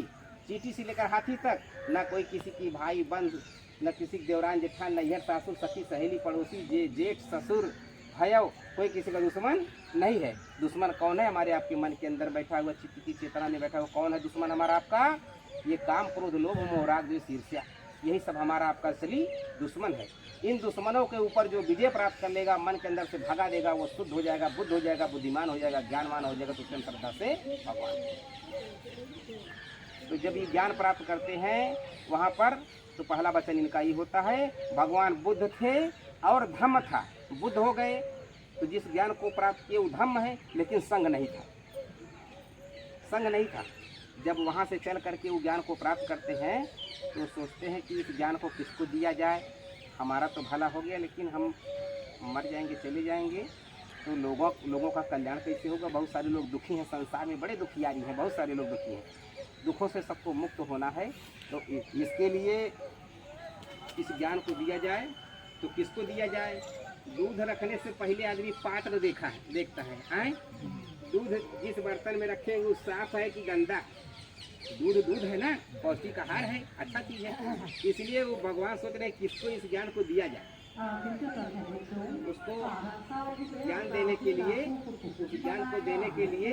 चींटी से लेकर हाथी तक, न कोई किसी की भाई बंध, न किसी देवरान जेठान, नैहर सासुर सखी सहेली पड़ोसी जेठ ससुर भयव, कोई किसी का दुश्मन नहीं है। दुश्मन कौन है? हमारे आपके मन के अंदर बैठा हुआ, चित्त की चेतना में बैठा हुआ कौन है दुश्मन हमारा आपका? ये काम क्रोध लोभ मोह राग द्वेष ईर्ष्या, यही सब हमारा आपका असली दुश्मन है। इन दुश्मनों के ऊपर जो विजय प्राप्त कर लेगा, मन के अंदर से भगा देगा, वो शुद्ध हो जाएगा, बुद्ध हो जाएगा, बुद्धिमान हो जाएगा, ज्ञानवान हो जाएगा। तो उसके श्रद्धा से भगवान। तो जब ये ज्ञान प्राप्त करते हैं वहाँ पर, तो पहला वचन इनका ही होता है। भगवान बुद्ध थे और धम्म था। बुद्ध हो गए तो जिस ज्ञान को प्राप्त किए वो धम्म है, लेकिन संग नहीं था, संग नहीं था। जब वहाँ से चल करके वो ज्ञान को प्राप्त करते हैं तो सोचते हैं कि इस ज्ञान को किसको दिया जाए, हमारा तो भला हो गया लेकिन हम मर जाएंगे, चले जाएंगे, तो लोगों का कल्याण कैसे होगा? बहुत सारे लोग दुखी हैं, संसार में बड़े दुखियारी हैं, बहुत सारे लोग दुखी हैं। दुखों से सबको मुक्त होना है, तो इसके लिए इस ज्ञान को दिया जाए। तो किसको दिया जाए? दूध रखने से पहले आदमी पात्र देखता है। आए दूध जिस बर्तन में रखेंगे वो साफ है कि गंदा? दूध है ना, पौष्टिक आहार है, अच्छा चीज है। इसलिए वो भगवान सोच रहे हैं किसको इस ज्ञान को दिया जाए। उसको ज्ञान देने के लिए, उस ज्ञान को देने के लिए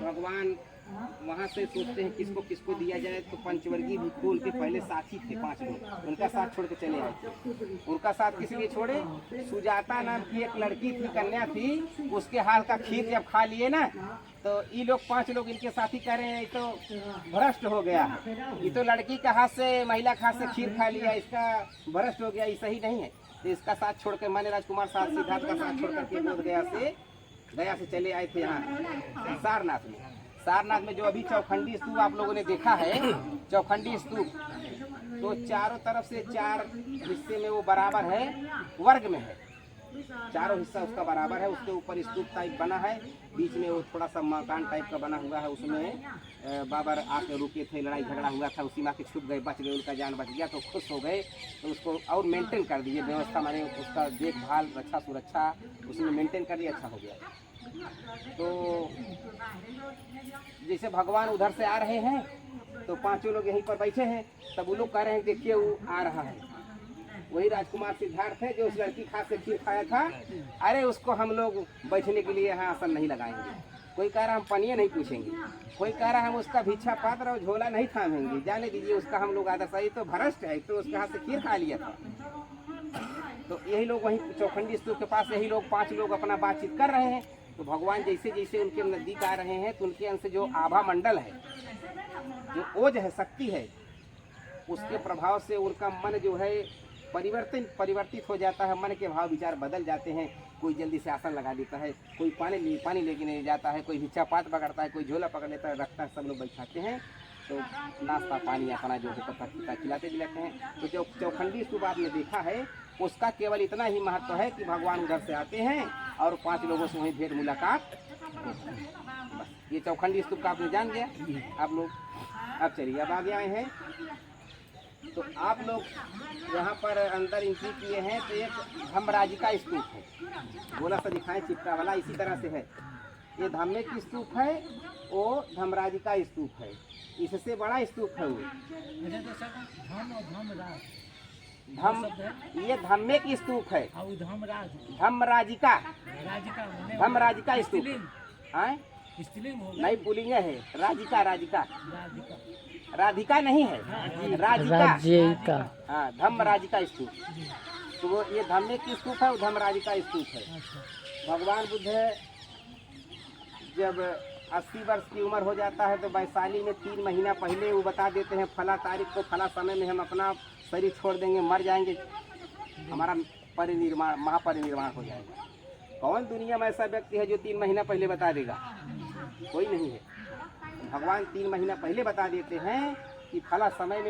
भगवान वहाँ से सोचते हैं किसको किसको दिया जाए, तो पंचवर्गीय भिक्षु उनके पहले साथी थे 5 लोग, उनका साथ छोड़ के चले आए थे। उनका साथ किस लिए छोड़े? सुजाता नाम की एक लड़की थी, कन्या थी, उसके हाथ का खीर जब खा लिए ना, तो ये लोग 5 लोग इनके साथी कह रहे हैं ये तो भ्रष्ट हो गया है, ये तो लड़की का हाथ से, महिला का हाथ से खीर खा लिया, इसका भ्रष्ट हो गया, ये सही नहीं है। तो इसका साथ छोड़ के माने राजकुमार साथ सिद्धार्थ का साथ छोड़ करके गया से चले आए थे यहाँ सारनाथ में। सारनाथ में जो अभी चौखंडी स्तूप आप लोगों ने देखा है, चौखंडी स्तूप, तो चारों तरफ से 4 हिस्से में वो बराबर है, वर्ग में है, चारों हिस्सा उसका बराबर है। उसके ऊपर स्तूप टाइप बना है, बीच में वो थोड़ा सा मकान टाइप का बना हुआ है। उसमें बाबर आके रुके थे, लड़ाई झगड़ा हुआ था, उसी में आके छुप गए, बच गए, उनका जान बच गया, तो खुश हो गए, तो उसको और मेंटेन कर दिए व्यवस्था, माने उसका देखभाल, रक्षा सुरक्षा उसमें मेंटेन कर दिया, अच्छा हो गया। तो जैसे भगवान उधर से आ रहे हैं तो 5 लोग यहीं पर बैठे हैं, तब वो लोग कह रहे हैं देखिए वो आ रहा है, वही राजकुमार सिद्धार्थ है जो उस लड़की खास से खीर खाया था। अरे उसको हम लोग बैठने के लिए यहाँ आसन नहीं लगाएंगे, कोई कह रहा हम पनिया नहीं पूछेंगे, कोई कह रहा हम उसका भिक्षा पात्र और झोला नहीं थामेंगे, जाने दीजिए उसका हम लोग आदर सही, तो भ्रष्ट है, तो उसके हाथ से खीर खा लिया था। तो यही लोग वहीं चौखंडी स्तूप के पास यही लोग 5 लोग अपना बातचीत कर रहे हैं। तो भगवान जैसे जैसे उनके नजदीक आ रहे हैं तो उनके अंश से जो आभा मंडल है, जो ओज है, शक्ति है, उसके प्रभाव से उनका मन जो है परिवर्तित हो जाता है, मन के भाव विचार बदल जाते हैं। कोई जल्दी से आसन लगा देता है, कोई पानी लेके नहीं जाता है, कोई भिक्षा पात पकड़ता है, कोई झोला पकड़ लेता है, रखता है, सब लोग बैठाते हैं, तो नाश्ता पानी अपना जो है खिलाते हैं। तो जो चौखंडी स्तूप आपने देखा है, उसका केवल इतना ही महत्व है कि भगवान उधर से आते हैं और 5 लोगों से वहीं भेंट मुलाकात। बस ये चौखंडी स्तूप का आपने जान गया आप लोग। अब चलिए अब आगे आए हैं, तो आप लोग यहाँ पर अंदर एंट्री किए हैं, तो एक धम्मराज का स्तूप है, गोला सा दिखाएं चिपका वाला, इसी तरह से है। ये धम्मे की स्तूप है, वो धम्मराज का स्तूप है, इससे बड़ा स्तूप है वो ये धम्मे की स्तूप है, धम्मराजिका स्तूप नहीं, पुलिंग है, राधिका नहीं है, राजिका, हाँ धम्मराजिका स्तूप। तो वो ये धम्मे की स्तूप है, वो धम्मराजिका स्तूप है। भगवान बुद्ध जब 80 वर्ष की उम्र हो जाता है तो वैशाली में 3 महीना पहले वो बता देते हैं, फला तारीख को फला समय में हम अपना शरीर छोड़ देंगे, मर जाएंगे, हमारा महापरिनिर्वाण हो जाएगा। कौन दुनिया में ऐसा व्यक्ति है जो 3 महीना पहले बता देगा? कोई नहीं है। भगवान 3 महीना पहले बता देते हैं कि फला समय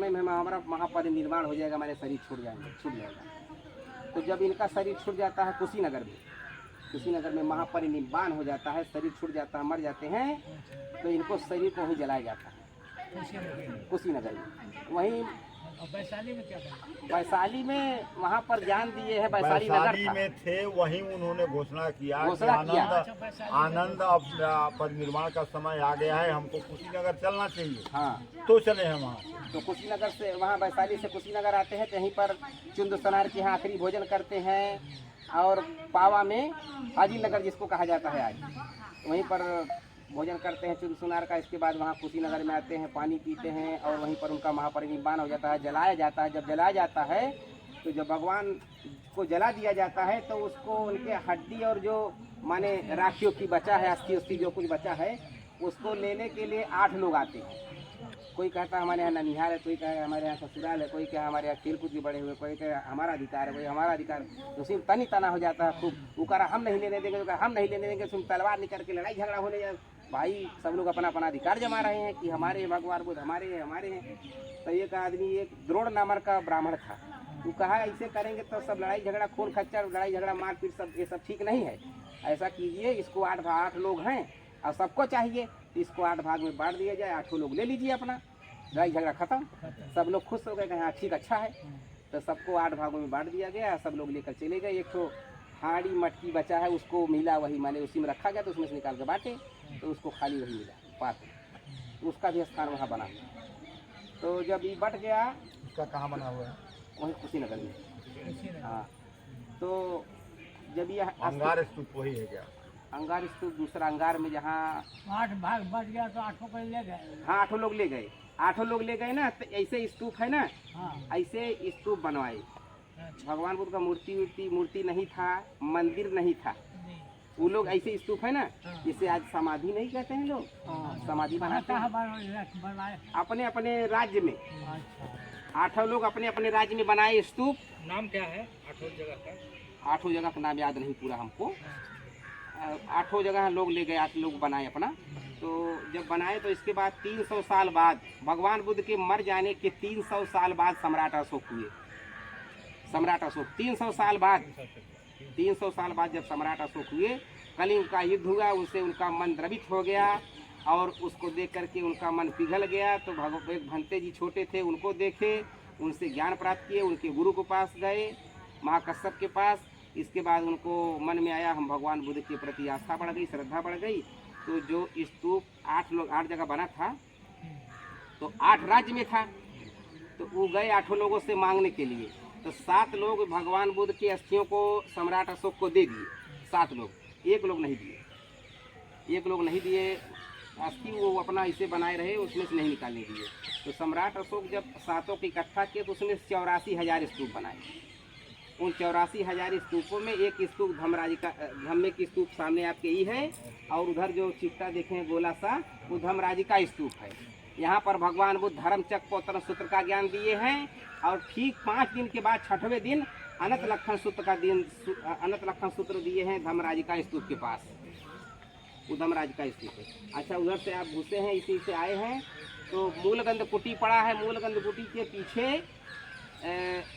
में हमारा महापरिनिर्वाण हो जाएगा, हमारे शरीर छूट जाएगा। तो जब इनका शरीर छूट जाता है कुशीनगर में महापरिनिर्वाण हो जाता है, शरीर छूट जाता है, मर जाते हैं, तो इनको शरीर को ही जलाया जाता है कुशीनगर में। वहीं वैशाली में क्या था? वैशाली में वहाँ पर जान दिए हैं, वैशाली नगर में थे, वहीं उन्होंने घोषणा किया आनंद अब परिनिर्वाण का समय आ गया है, हमको कुशीनगर चलना चाहिए। हाँ, तो चले हैं वहाँ। तो कुशीनगर से वहाँ वैशाली से कुशीनगर आते हैं, तो यहीं पर चुंद सनार के यहाँ आखिरी भोजन करते हैं, और पावा में हाजी नगर जिसको कहा जाता है आज, वहीं पर भोजन करते हैं चुंद सुनार का। इसके बाद वहाँ कुशीनगर में आते हैं, पानी पीते हैं, और वहीं पर उनका महापरिनिर्वाण हो जाता है, जलाया जाता है। जब जलाया जाता है तो जब भगवान को जला दिया जाता है तो उसको उनके हड्डी और जो माने राखियों की बचा है, अस्थि उस्थि जो कुछ बचा है, उसको लेने के लिए 8 लोग आते हैं। कोई कहता है हमारे यहाँ ननिहाल है, कोई कहे हमारे यहाँ ससुराल है, कोई कहे हमारे यहाँ खेलकूद भी बड़े हुए, कोई कहे हमारा अधिकार है, कोई हमारा अधिकार है। तो उसी में तनी तना हो जाता है खूब। वो कह रहा हम नहीं लेने देंगे, हम नहीं लेने देंगे, तुम तलवार निकल के लड़ाई झगड़ा होने जाए। भाई सब लोग अपना अपना अधिकार जमा रहे हैं कि हमारे भगवान बुद्ध हमारे हैं। तो एक आदमी, एक द्रोण नामक का ब्राह्मण था, वो कहा ऐसे करेंगे तो सब लड़ाई झगड़ा, खून खच्चर, लड़ाई झगड़ा, मारपीट, सब ये सब ठीक नहीं है। ऐसा कीजिए, इसको 8 लोग हैं और सबको चाहिए, इसको 8 भाग में बांट दिया जाए, 8 लोग ले लीजिए, अपना लड़ाई झगड़ा खत्म। सब लोग खुश हो गए, कहा ठीक अच्छा है। तो सबको 8 भागों में बांट दिया गया, सब लोग लेकर चले गए। एक तो हाड़ी मटकी बचा है, उसको मिला वही, माने उसी में रखा गया, तो उसमें से निकाल के बांटे, तो उसको खाली वही मिला पात्र, उसका भी स्थान वहाँ बना हुआ। तो जब ये बट गया, उसका कहाँ बना हुआ है? वही कुशीनगर में। हाँ, तो जब ये अंगार स्तूप वही है क्या? अंगार स्तूप दूसरा अंगार में जहाँ 8 भाग बच गया तो 8 को ले गए। हाँ 8 लोग ले गए, 8 लोग ले गए ना, तो ऐसे स्तूप है ना, हाँ ऐसे स्तूप बनवाए। भगवान बुद्ध का मूर्ति नहीं था, मंदिर नहीं था, वो लोग ऐसे स्तूप है ना, जिसे आज समाधि नहीं कहते हैं लोग, समाधि बनाते हैं अपने अपने राज्य में। 8 लोग अपने अपने राज्य में बनाए स्तूप। नाम क्या है 8 जगह का? 8 जगह का नाम याद नहीं पूरा हमको। 8 जगह लोग ले गए, 8 लोग बनाए अपना। तो जब बनाए तो इसके बाद 300 साल बाद, भगवान बुद्ध के मर जाने के 300 साल बाद सम्राट अशोक हुए। सम्राट अशोक 300 साल बाद, 300 साल बाद जब सम्राट अशोक हुए, कलिंग का युद्ध हुआ, उनसे उनका मन द्रवित हो गया और उसको देख करके उनका मन पिघल गया। तो भंते जी छोटे थे, उनको देखे, उनसे ज्ञान प्राप्त किए, उनके गुरु के पास गए, महाकश्यप के पास। इसके बाद उनको मन में आया हम भगवान बुद्ध के प्रति आस्था बढ़ गई, श्रद्धा बढ़ गई। तो जो स्तूप 8 जगह बना था, तो 8 राज्य में था, तो वो गए 8 लोगों से मांगने के लिए। तो 7 लोग भगवान बुद्ध की अस्थियों को सम्राट अशोक को दे दिए, 7 लोग, 1 लोग नहीं दिए, 1 लोग नहीं दिए अस्थि, वो अपना इसे बनाए रहे, उसमें से नहीं निकालने दिए। तो सम्राट अशोक जब 7 को इकट्ठा किए तो उसमें 84,000 स्तूप बनाए। उन 84,000 स्तूपों में एक स्तूप धम्मे की स्तूप सामने आपके ही है, और उधर जो चिट्टा देखें गोला सा, वो धम्मराजी का स्तूप है। यहाँ पर भगवान बुद्ध धर्म चक्र पोतन सूत्र का ज्ञान दिए हैं। और ठीक 5 दिन के बाद 6वें दिन अनंत लक्षण सूत्र दिए हैं धर्मराज का स्तूप के पास। वो धर्मराज का स्तूप है। अच्छा, उधर से आप घुसे हैं, इसी से आए हैं, तो मूलगंध कुटी पड़ा है। मूलगंध कुटी के पीछे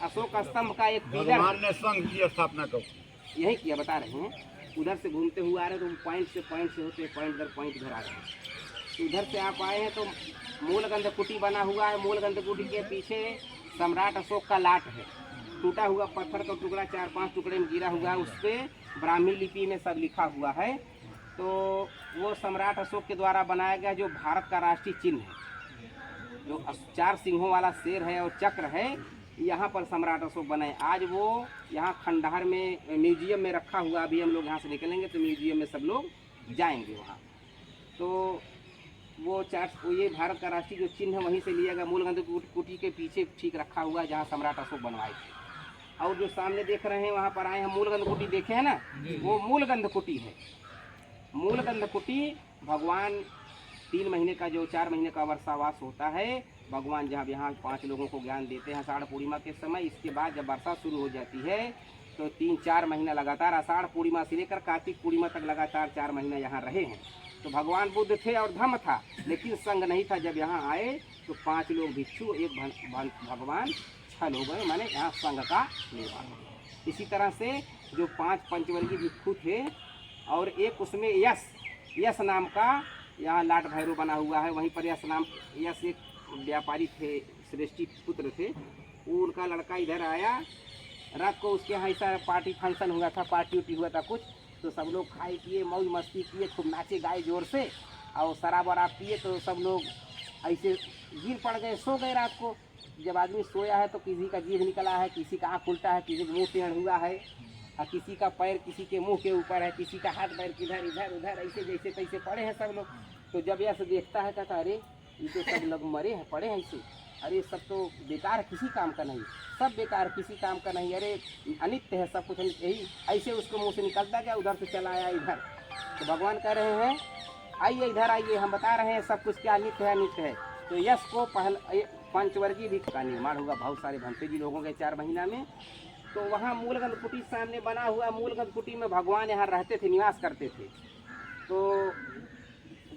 अशोक स्तंभ का एक पिलर ने संघ की स्थापना कब यही किया, बता रहे हैं। उधर से घूमते हुए आ रहे हैं, तो पॉइंट से होते पॉइंट दर पॉइंट घर आ रहे हैं। तो उधर से आप आए हैं तो मूलगंध कुटी बना हुआ है। मूलगंध कुटी के पीछे सम्राट अशोक का लाट है, टूटा हुआ पत्थर का टुकड़ा 4-5 टुकड़े में गिरा हुआ है, उस पर ब्राह्मी लिपि में सब लिखा हुआ है। तो वो सम्राट अशोक के द्वारा बनाया गया जो भारत का राष्ट्रीय चिन्ह है, जो 4 सिंहों वाला शेर है और चक्र है, यहाँ पर सम्राट अशोक बनाए। आज वो यहाँ खंडहर में म्यूजियम में रखा हुआ। अभी हम लोग यहाँ से निकलेंगे तो म्यूजियम में सब लोग जाएंगे वहाँ। तो वो ये भारत का राष्ट्रीय जो चिन्ह है वहीं से लिया गया। मूलगंध कुटी के पीछे ठीक रखा हुआ है जहाँ सम्राट अशोक बनवाए थे। और जो सामने देख रहे हैं वहाँ पर आए हैं, मूलगंध कुटी देखे हैं ना, वो मूलगंध कुटी है। मूलगंध कुटी भगवान 3 महीने का जो 4 महीने का वर्षावास होता है, भगवान जहाँ यहाँ 5 लोगों को ज्ञान देते हैं आषाढ़ पूर्णिमा के समय। इसके बाद जब वर्षा शुरू हो जाती है तो 3-4 महीना लगातार, आषाढ़ पूर्णिमा से लेकर कार्तिक पूर्णिमा तक लगातार 4 महीना यहाँ रहे हैं। तो भगवान बुद्ध थे और धम्म था, लेकिन संग नहीं था। जब यहाँ आए तो 5 लोग भिक्षु, एक भगवान, 6 लोग हैं, माने यहाँ संघ का निर्माण। इसी तरह से जो 5 पंचवर्गीय भिक्षु थे और एक उसमें यश नाम का यहाँ लाट भैरव बना हुआ है। वहीं पर यश एक व्यापारी थे, श्रेष्ठी पुत्र थे। वो उनका लड़का इधर आया रात को, उसके यहाँ ऐसा पार्टी फंक्शन हुआ था, पार्टी हुआ था कुछ। तो सब लोग खाए पिए, मौज मस्ती किए, खूब नाचे गाए जोर से, और शराब वराब पिए। तो सब लोग ऐसे गिर पड़ गए, सो गए रात को। जब आदमी सोया है तो किसी का जीभ निकला है, किसी का आँख उल्टा है, किसी का मुँह टेढ़ हुआ है, और किसी का पैर किसी के मुंह के ऊपर है, किसी का हाथ पैर किधर इधर उधर ऐसे जैसे तैसे पड़े हैं सब लोग। तो जब यह देखता है कहता अरे ये तो सब लोग मरे हैं, पड़े हैं ऐसे, अरे सब तो बेकार है, किसी काम का नहीं, सब बेकार, किसी काम का नहीं, अरे अनित्य है सब कुछ, यही ऐसे उसको मुंह से निकलता गया। उधर से चला आया इधर। तो भगवान कह रहे हैं आइए इधर आइए, हम बता रहे हैं सब कुछ क्या नित्य है अनित्य है। तो यश को पंचवर्गीय भी का निर्माण हुआ बहुत सारे भंते जी लोगों के 4 महीना में। तो वहाँ मूलगंध कुटी सामने बना हुआ। मूलगंध कुटी में भगवान यहाँ रहते थे, निवास करते थे। तो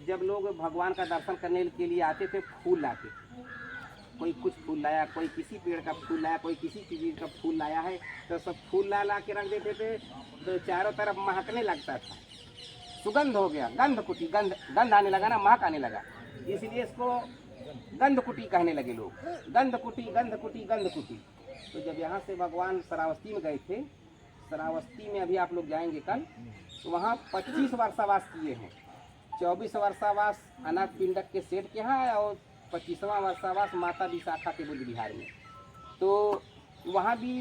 जब लोग भगवान का दर्शन करने के लिए आते थे, फूल लाते थे, कोई कुछ फूल लाया, कोई किसी पेड़ का फूल लाया, कोई किसी चीज़ का फूल लाया है, तो सब फूल ला के रख देते थे। तो चारों तरफ महकने लगता था, सुगंध हो गया, गंध कुटी, गंध आने लगा ना, महक आने लगा, इसलिए इसको गंध कुटी कहने लगे लोग। गंध कुटी, गंध कुटी, गंध कुटी। तो जब यहाँ से भगवान श्रावस्ती में गए थे, श्रावस्ती में अभी आप लोग जाएंगे कल, तो वहाँ 25 वर्षावास किए हैं। 24 वर्षावास अनाथ पिंडक के सेठ के यहाँ है, और 25वां वर्षावास माता विशाखा के बुद्ध विहार में। तो वहाँ भी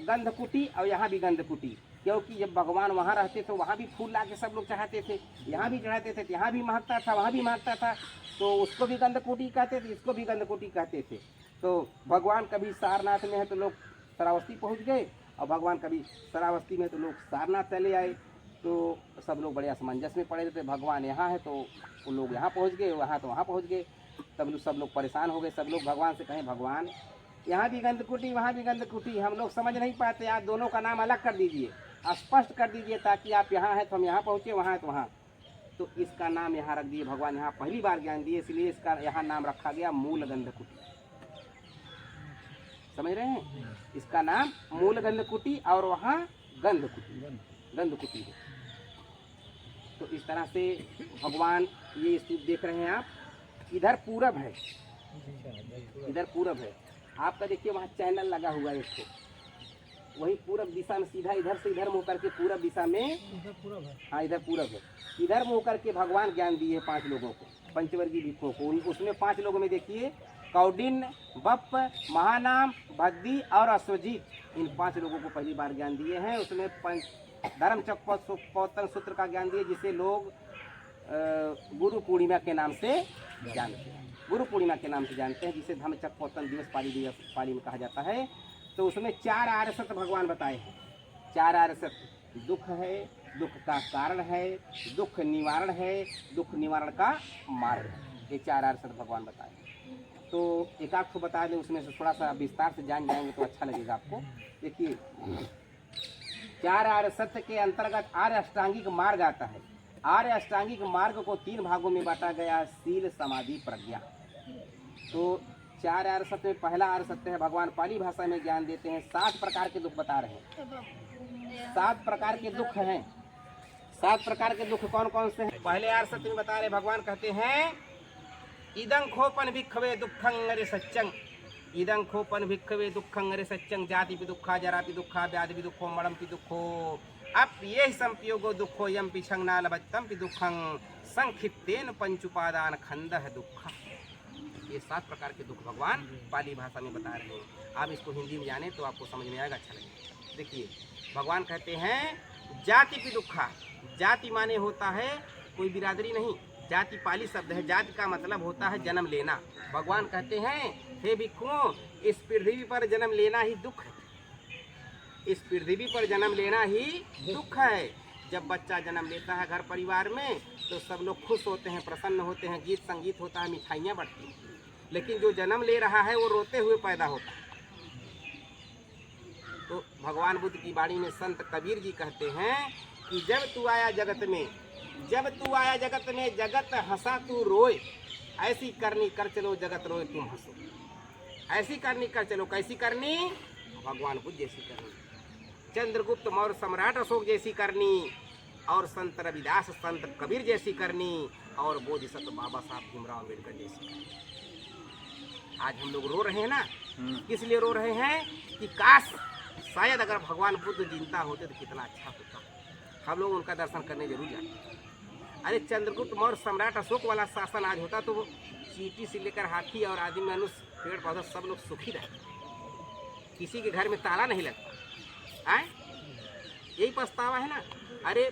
गंध कुटी और यहाँ भी गंध कुटी। क्योंकि जब भगवान वहाँ रहते तो वहाँ भी फूल ला के सब लोग चढ़ाते थे, यहाँ भी चढ़ाते थे, यहाँ भी महकता था, वहाँ भी महकता था, तो उसको भी गंधकुटी कहते थे, इसको भी गंधकुटी कहते थे। तो भगवान कभी सारनाथ में है तो लोग श्रावस्ती पहुँच गए, और भगवान कभी श्रावस्ती में तो लोग सारनाथ चले आए। तो सब लोग बड़े असमंजस में पड़े रहते, भगवान यहाँ है तो वो लोग यहाँ पहुँच गए, वहाँ तो वहाँ पहुँच गए। तब सब लोग परेशान हो गए, सब लोग भगवान से कहें भगवान यहाँ भी गंधकुटी वहाँ भी गंधकुटी, हम लोग समझ नहीं पाते, आप दोनों का नाम अलग कर दीजिए, स्पष्ट कर दीजिए, ताकि आप यहाँ हैं तो हम यहाँ पहुँचे, वहाँ है तो वहाँ। तो इसका नाम यहाँ रख दिए भगवान, यहाँ पहली बार ज्ञान दिए, इसलिए इसका यहाँ नाम रखा गया मूल गंधकुटी। समझ रहे हैं, इसका नाम मूल गंधकुटी और वहाँ गंधकुटी है। तो इस तरह से भगवान ये स्तूप देख रहे हैं आप, इधर पूरब है, इधर पूरब है आपका, देखिए वहाँ चैनल लगा हुआ है इसको, वही पूरब दिशा में सीधा इधर से इधर मुँह करके पूरब दिशा में, हाँ इधर पूरब है, इधर मुँह करके भगवान ज्ञान दिए 5 लोगों को, पंचवर्गीय भिक्षुओं को। उसमें 5 लोगों में देखिए कौडिन्य, बप्प, महानाम, भद्दी और अश्वजीत, इन 5 लोगों को पहली बार ज्ञान दिए हैं। उसमें धर्म चक्रोत्तम सूत्र का ज्ञान दिए, जिसे लोग गुरु पूर्णिमा के नाम से जानते हैं, गुरु पूर्णिमा के नाम से जानते हैं, जिसे धर्म चक्रोत्तम दिवस पाली में कहा जाता है। तो उसमें 4 आर्य सत्य भगवान बताए हैं। 4 आर्य सत्य, दुख है, दुख का कारण है, दुख निवारण है, दुख निवारण का मार्ग है, ये 4 आर्य सत्य भगवान बताए हैं। तो एक आध को बता दें, उसमें से थोड़ा सा विस्तार से जान जाएंगे तो अच्छा लगेगा आपको। देखिए 4 आर्य सत्य के अंतर्गत आर्य अष्टांगिक मार्ग आता है। आर्य अष्टांगिक मार्ग को 3 भागों में बांटा गया, शील, समाधि, प्रज्ञा। तो 4 आर्य सत्य में पहला आर्य सत्य है, भगवान पाली भाषा में ज्ञान देते हैं, 7 प्रकार के दुख बता रहे हैं। 7 प्रकार के दुख हैं। 7 प्रकार के दुख कौन कौन से हैं? पहले आर्य सत्य में बता रहे, भगवान कहते हैं इदं खोपन भिक्खवे दुःखं अरे सच्चं, इदं खोपन भिक्खवे दुःखं अरे सच्चं, जाति भी दुःखा, जरा भी दुःखा, व्याधि भी दुःखो, मरणं भी दुःखो, अब ये संपयोगो दुःखो यम पिछंग ना लभत्तम भी दुःखं, संक्षिप्तेन पंचुपादान खंडः दुःख। ये 7 प्रकार के दुख भगवान पाली भाषा में बता रहे हैं। आप इसको हिंदी में जाने तो आपको समझ में आएगा, अच्छा लगेगा। देखिए भगवान कहते हैं जाति भी दुखा, जाति माने होता है कोई बिरादरी नहीं, जाति पाली शब्द है, जाति का मतलब होता है जन्म लेना। भगवान कहते हैं हे भिक्षुओं, इस पृथ्वी पर जन्म लेना ही दुख है, इस पृथ्वी पर जन्म लेना ही दुख है। जब बच्चा जन्म लेता है घर परिवार में तो सब लोग खुश होते हैं, प्रसन्न होते हैं, गीत संगीत होता है, मिठाइयाँ बढ़ती हैं। लेकिन जो जन्म ले रहा है वो रोते हुए पैदा होता है। तो भगवान बुद्ध की वाणी में संत कबीर जी कहते हैं कि जब तू आया जगत में, जब तू आया जगत में, जगत हंसा तू रोए, ऐसी करनी कर चलो जगत रोए तुम हंसो। ऐसी करनी कर चलो, कैसी करनी? भगवान बुद्ध जैसी करनी, चंद्रगुप्त मौर्य सम्राट अशोक जैसी करनी, और संत रविदास संत कबीर जैसी करनी, और बोधिसत्व बाबा साहब भीमराव अम्बेडकर जैसी करनी। आज हम लोग रो रहे हैं ना, किस लिए रो रहे हैं कि काश शायद अगर भगवान बुद्ध जिंदा होते तो कितना अच्छा होता। हम लोग उनका दर्शन करने जरूर जाते। अरे चंद्रगुप्त मौर्य सम्राट अशोक वाला शासन आज होता तो वो चींटी से लेकर हाथी और आदि मनुष्य, पेड़ पौधा सब लोग सुखी रहते, किसी के घर में ताला नहीं लगता। आए यही पछतावा है ना। अरे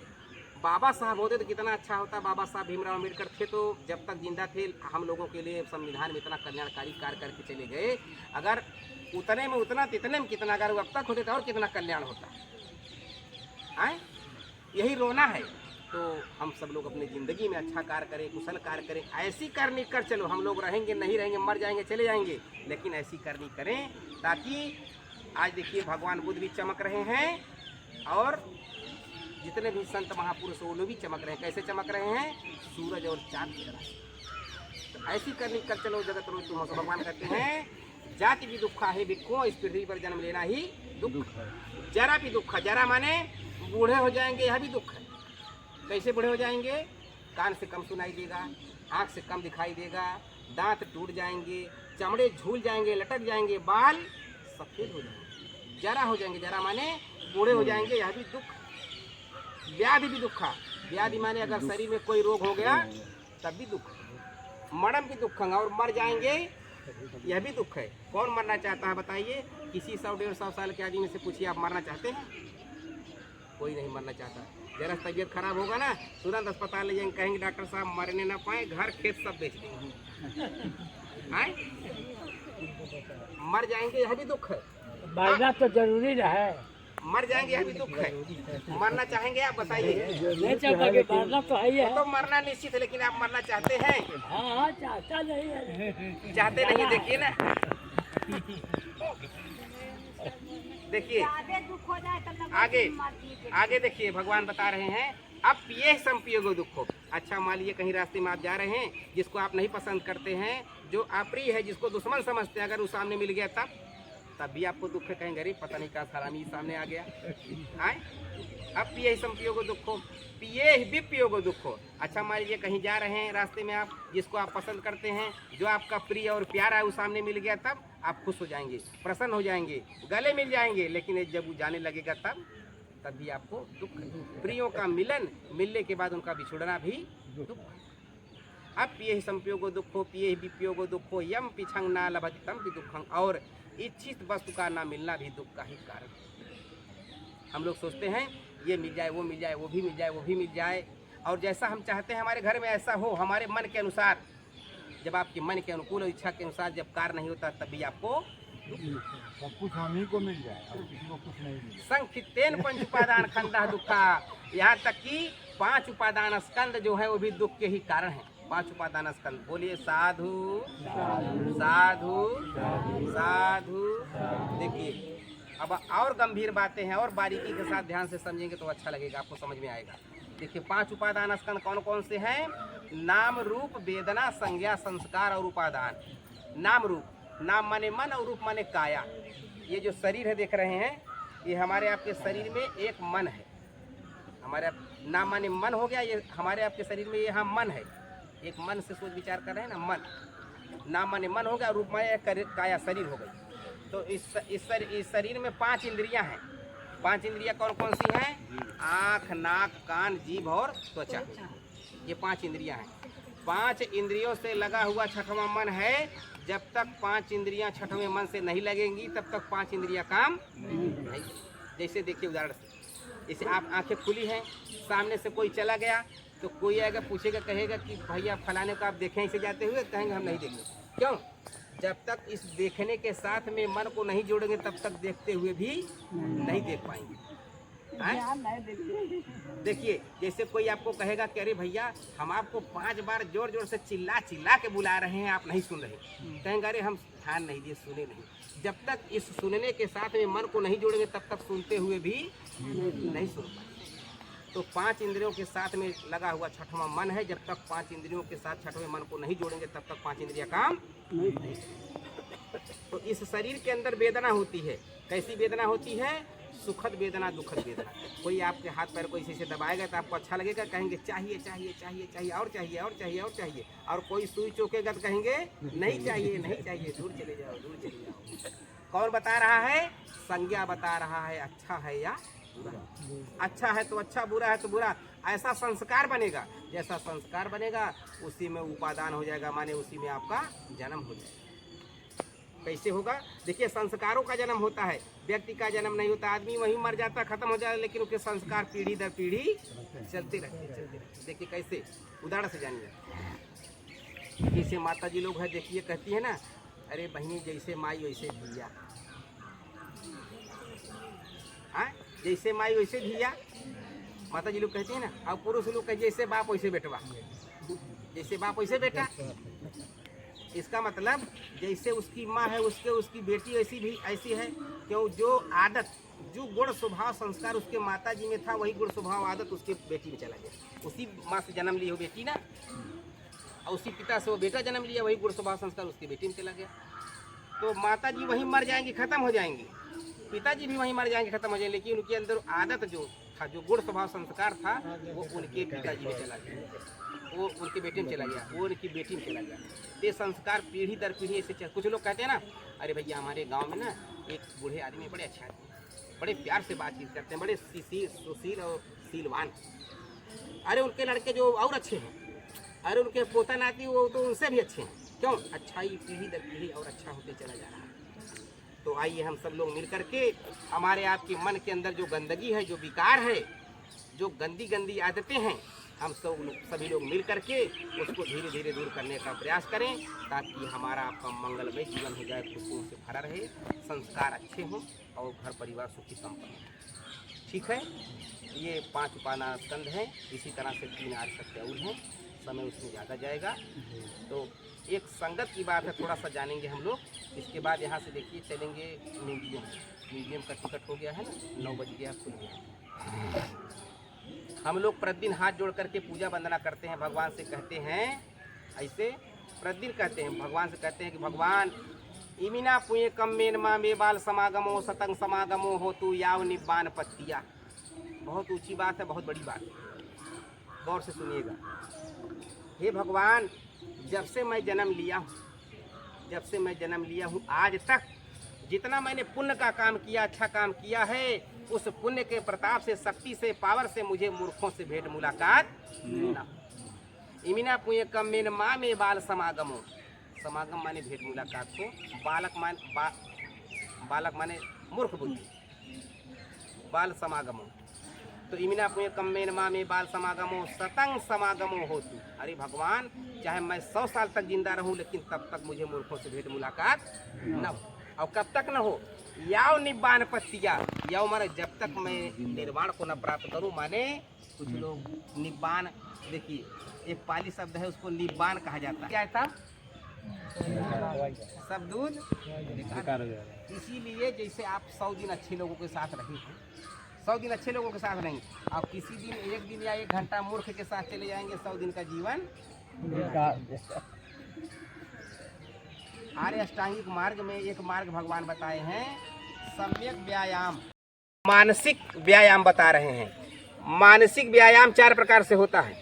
बाबा साहब होते तो कितना अच्छा होता। बाबा साहब भीमराव अम्बेडकर थे तो जब तक जिंदा थे हम लोगों के लिए संविधान में इतना कल्याणकारी कार्य करके चले गए। अगर उतने में उतना, तितने में कितना, अगर वो अब तक होते तो और कितना कल्याण होता। आए यही रोना है। तो हम सब लोग अपनी ज़िंदगी में अच्छा कार्य करें, कुशल कार्य करें, ऐसी करनी कर चलो। हम लोग रहेंगे नहीं रहेंगे, मर जाएंगे चले जाएंगे, लेकिन ऐसी करनी करें ताकि आज देखिए भगवान बुद्ध भी चमक रहे हैं और जितने भी संत महापुरुष वो लोग भी चमक रहे हैं। कैसे चमक रहे हैं? सूरज और चाँद की तरह। तो ऐसी करनी कर चलो जगत रोज तुम। भगवान कहते हैं जाति भी दुखा है भिक्षुओं, इस पृथ्वी पर जन्म लेना ही दुख है। जरा भी दुख है, जरा माने बूढ़े हो जाएंगे, यह भी दुख है। कैसे बूढ़े हो जाएंगे? कान से कम सुनाई देगा, आँख से कम दिखाई देगा, दांत टूट जाएंगे, चमड़े झूल जाएंगे, लटक जाएंगे, बाल सफ़ेद हो जाएंगे, जरा हो जाएंगे। जरा माने बूढ़े हो जाएंगे, यह भी दुख। व्याधि भी दुखा, व्याधि माने अगर शरीर में कोई रोग हो गया तब भी दुख। मरण भी दुख, और मर जाएंगे यह भी दुख है। कौन मरना चाहता है बताइए? किसी 100-150 साल के आदमी से पूछिए आप मरना चाहते हैं? कोई नहीं मरना चाहता। जरा तबीयत खराब होगा ना, तुरंत अस्पताल ले जाएंगे, कहेंगे डॉक्टर साहब मरने ना पाए, घर खेत सब बेच देंगे। आए मर जाएंगे, यह भी दुख है। मरना तो जरूरी है, मर जाएंगे, यह भी दुख है। मरना चाहेंगे आप बताइए? नहीं चाहता, मरना तो है ही है। तो मरना निश्चित है, लेकिन आप मरना चाहते हैं? हाँ, चाहता नहीं है। चाहते नहीं, देखिए ना, देखिए आगे आगे देखिए, भगवान बता रहे हैं अब पिए संपियोगो दुखो। अच्छा मान लीजिए कहीं रास्ते में आप जा रहे हैं, जिसको आप नहीं पसंद करते हैं, जो अप्रिय है, जिसको दुश्मन समझते हैं, अगर वो सामने मिल गया तब भी आपको दुख है, कहेंगे अरे पता नहीं क्या हरामी सामने आ गया। आए अब पिए संपियोगो दुखो, पिए विपियोगो दुखो। अच्छा मान लीजिए कहीं जा रहे हैं, रास्ते में आप जिसको आप पसंद करते हैं, जो आपका प्रिय और प्यारा है, वो सामने मिल गया, तब आप खुश हो जाएंगे, प्रसन्न हो जाएंगे, गले मिल जाएंगे। लेकिन जब वो जाने लगेगा तब भी आपको दुख है। प्रियों का मिलन, मिलने के बाद उनका बिछुड़ना भी दुख है। अब पिए संपियोगो दुखो, पिए विपियोगो दुखो, यम पिछंग ना लभति तम भी दुखं। और इच्छित वस्तु का ना मिलना भी दुख का ही कारण है। हम लोग सोचते हैं ये मिल जाए, वो मिल जाए, वो भी मिल जाए, वो भी मिल जाए, और जैसा हम चाहते हैं हमारे घर में ऐसा हो, हमारे मन के अनुसार। जब आपके मन के अनुकूल और इच्छा के अनुसार जब कार्य नहीं होता, तब भी आपको सब कुछ हम ही को मिल जाए और किसी को कुछ नहीं मिले। संखितेन पंच उपादान खंडा दुखा। यहाँ तक कि 5 उपादान स्कंद जो है वो भी दुख के ही कारण है। 5 उपादान स्कंद, बोलिए साधु साधु साधु। देखिए अब और गंभीर बातें हैं, और बारीकी के साथ ध्यान से समझेंगे तो अच्छा लगेगा, आपको समझ में आएगा। देखिए 5 उपादान स्कंद कौन कौन से हैं? नाम रूप वेदना संज्ञा संस्कार और उपादान। नाम रूप, नाम माने मन और रूप माने काया। ये जो शरीर है देख रहे हैं, ये हमारे आपके शरीर में एक मन है। हमारे नाम माने मन हो गया, ये हमारे आपके शरीर में यहाँ मन है। एक मन से सोच विचार कर रहे हैं ना, मन। नाम माने मन हो गया, रूप माने काया शरीर हो गई। तो इस शरीर में 5 इंद्रियां हैं। 5 इंद्रियां कौन कौन सी हैं? आँख, नाक, कान, जीभ और त्वचा। ये 5 इंद्रियां हैं। 5 इंद्रियों से लगा हुआ छठवां मन है। जब तक 5 इंद्रियां छठवें मन से नहीं लगेंगी, तब तक 5 इंद्रियां काम नहीं। जैसे देखिए उदाहरण से, जैसे आप आंखें खुली हैं, सामने से कोई चला गया, तो कोई अगर पूछेगा, कहेगा कि भैया फलाने को आप देखें इसे जाते हुए, कहेंगे हम नहीं देखें। क्यों? जब तक इस देखने के साथ में मन को नहीं जोड़ेंगे, तब तक देखते हुए भी नहीं देख पाएंगे। देखिए जैसे कोई आपको कहेगा कि अरे भैया हम आपको 5 बार जोर जोर से चिल्ला चिल्ला के बुला रहे हैं, आप नहीं सुन रहे, कहेंगे अरे हम ध्यान नहीं दिए, सुने नहीं। जब तक इस सुनने के साथ में मन को नहीं जोड़ेंगे, तब तक सुनते हुए भी नहीं सुन पाएंगे। तो 5 इंद्रियों के साथ में लगा हुआ छठवां मन है। जब तक 5 इंद्रियों के साथ छठवें मन को नहीं जोड़ेंगे, तब तक 5 इंद्रियां काम नहीं। तो इस शरीर के अंदर वेदना होती है। कैसी वेदना होती है? सुखद वेदना, दुखद वेदना। कोई आपके हाथ पैर को इसी से दबाएगा तो आपको अच्छा लगेगा, कहेंगे चाहिए चाहिए चाहिए चाहिए, और चाहिए और चाहिए और चाहिए। और कोई सुई चोकेगा तो कहेंगे नहीं चाहिए नहीं चाहिए, दूर चले जाओ दूर चले जाओ। कौन बता रहा है? संज्ञा बता रहा है, अच्छा है या बुरा। अच्छा है तो अच्छा, बुरा है तो बुरा। ऐसा संस्कार बनेगा, जैसा संस्कार बनेगा उसी में उपादान हो जाएगा, माने उसी में आपका जन्म हो जाएगा। कैसे होगा? देखिए संस्कारों का जन्म होता है, व्यक्ति का जन्म नहीं होता। आदमी वहीं मर जाता, खत्म हो जाता, लेकिन उसके संस्कार पीढ़ी दर पीढ़ी चलते रहते। देखिए कैसे, उदाहरण से जानिए। जैसे माता जी लोग है, देखिए कहती है ना, अरे बहनी जैसे माई वैसे धिया। हाँ, जैसे माई वैसे धिया, माता जी लोग कहती है ना। और पुरुष लोग कहते जैसे बाप वैसे बेटवा, जैसे बाप वैसे बेटा। इसका मतलब जैसे उसकी माँ है, उसकी बेटी ऐसी भी ऐसी है। क्यों? जो आदत, जो गुण स्वभाव संस्कार उसके माता जी में था, वही गुण स्वभाव आदत उसके बेटी में चला गया। उसी माँ से जन्म ली हो बेटी ना, और उसी पिता से वो बेटा जन्म लिया, वही गुण स्वभाव संस्कार उसकी बेटी में चला गया। तो माता जी वहीं मर जाएंगी, खत्म हो जाएंगी, पिताजी भी वहीं मर जाएंगे, खत्म हो जाएंगे, लेकिन उनके अंदर आदत जो था, जो गुण स्वभाव संस्कार था, वो उनके पिताजी में चला गया, वो उनके बेटे में चला गया, वो उनकी बेटी में चला गया। ये संस्कार पीढ़ी दर पीढ़ी ऐसे चल। कुछ लोग कहते हैं ना, अरे भैया हमारे गांव में ना एक बूढ़े आदमी, बड़े अच्छे आदमी, बड़े प्यार से बातचीत करते हैं, बड़े सुशील और सीलवान। अरे उनके लड़के जो और अच्छे हैं, अरे उनके पोता नाती वो तो उनसे भी अच्छे हैं। क्यों? अच्छाई पीढ़ी दर पीढ़ी और अच्छा होते चला जा रहा है। तो आइए हम सब लोग मिल करके हमारे आपके मन के अंदर जो गंदगी है, जो विकार है, जो गंदी गंदी आदतें हैं, हम सभी लोग मिल करके उसको धीरे धीरे दूर करने का प्रयास करें, ताकि हमारा आपका मंगलमय जीवन हो जाए, खुशियों से भरा रहे, संस्कार अच्छे हों और घर परिवार सुखी संपन्न हो। ठीक है, ये 5 उपाना स्कंद हैं, इसी तरह से 3 आर्य सत्य और हैं, समय उसमें ज़्यादा जाएगा। तो एक संगत की बात है, थोड़ा सा जानेंगे हम लोग। इसके बाद यहाँ से देखिए चलेंगे म्यूजियम का टिकट हो गया है ना, 9 बज गया, खुल गया। हम लोग प्रतिदिन हाथ जोड़ करके पूजा वंदना करते हैं, भगवान से कहते हैं, ऐसे प्रतिदिन कहते हैं, भगवान से कहते हैं कि भगवान इमिना पुए कम मेन माँ मे बाल समागमो सतंग समागमो हो तू याव निब्बान पत्तिया। बहुत ऊंची बात है, बहुत बड़ी बात है, गौर से सुनिएगा। हे भगवान, जब से मैं जन्म लिया हूँ आज तक जितना मैंने पुण्य का काम किया, अच्छा काम किया है, उस पुण्य के प्रताप से, शक्ति से, पावर से मुझे मूर्खों से भेंट मुलाकात ना। इमिना पुण्य कम मेन माँ में बाल समागमो, समागम माने भेंट मुलाकात को, बालक माने मूर्ख बुद्धि, बाल समागमो। तो इमिना पुण्य कम मेन माँ में बाल समागमो सतंग समागमो हो तू। अरे भगवान, चाहे मैं 100 साल तक जिंदा रहूं, लेकिन तब तक मुझे मूर्खों से भेंट मुलाकात न हो। और कब तक न हो? याव निब्बान पत्तिया, याव माने जब तक मैं निर्वाण को न प्राप्त करूं, माने कुछ लोग निब्बान, देखिए एक पाली शब्द है, उसको निब्बान कहा जाता है। क्या था? सब दूध बेकार हो जाएगा। इसीलिए जैसे आप 100 दिन अच्छे लोगों के साथ रहे हैं, 100 दिन अच्छे लोगों के साथ रहेंगे, आप किसी दिन 1 दिन या 1 घंटा मूर्ख के साथ चले जाएंगे, 100 दिन का जीवन। आर्य अष्टांगिक मार्ग में एक मार्ग भगवान बताए हैं, सम्यक व्यायाम, मानसिक व्यायाम बता रहे हैं। मानसिक व्यायाम 4 प्रकार से होता है।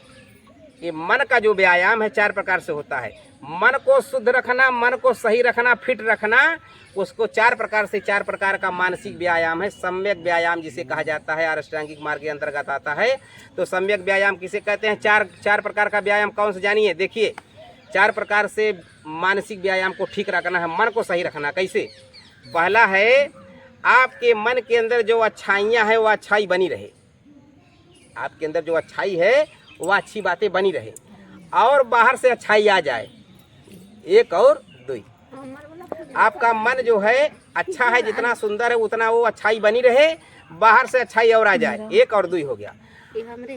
ये मन का जो व्यायाम है 4 प्रकार से होता है। मन को शुद्ध रखना, मन को सही रखना, फिट रखना, उसको 4 प्रकार से, 4 प्रकार का मानसिक व्यायाम है। सम्यक व्यायाम जिसे कहा जाता है, अष्टांगिक मार्ग के अंतर्गत आता है। तो सम्यक व्यायाम किसे कहते हैं? 4 प्रकार का व्यायाम कौन से जानिए। देखिए, 4 प्रकार से मानसिक व्यायाम को ठीक रखना है, मन को सही रखना। कैसे? पहला है, आपके मन के अंदर जो अच्छाइयाँ हैं वो अच्छाई बनी रहे, आपके अंदर जो अच्छाई है वो अच्छी बातें बनी रहे, और बाहर से अच्छाई आ जाए। 1 और 2, आपका मन जो है अच्छा है, जितना सुंदर है उतना वो अच्छाई बनी रहे, बाहर से अच्छाई और आ जाए। 1 और 2 हो गया।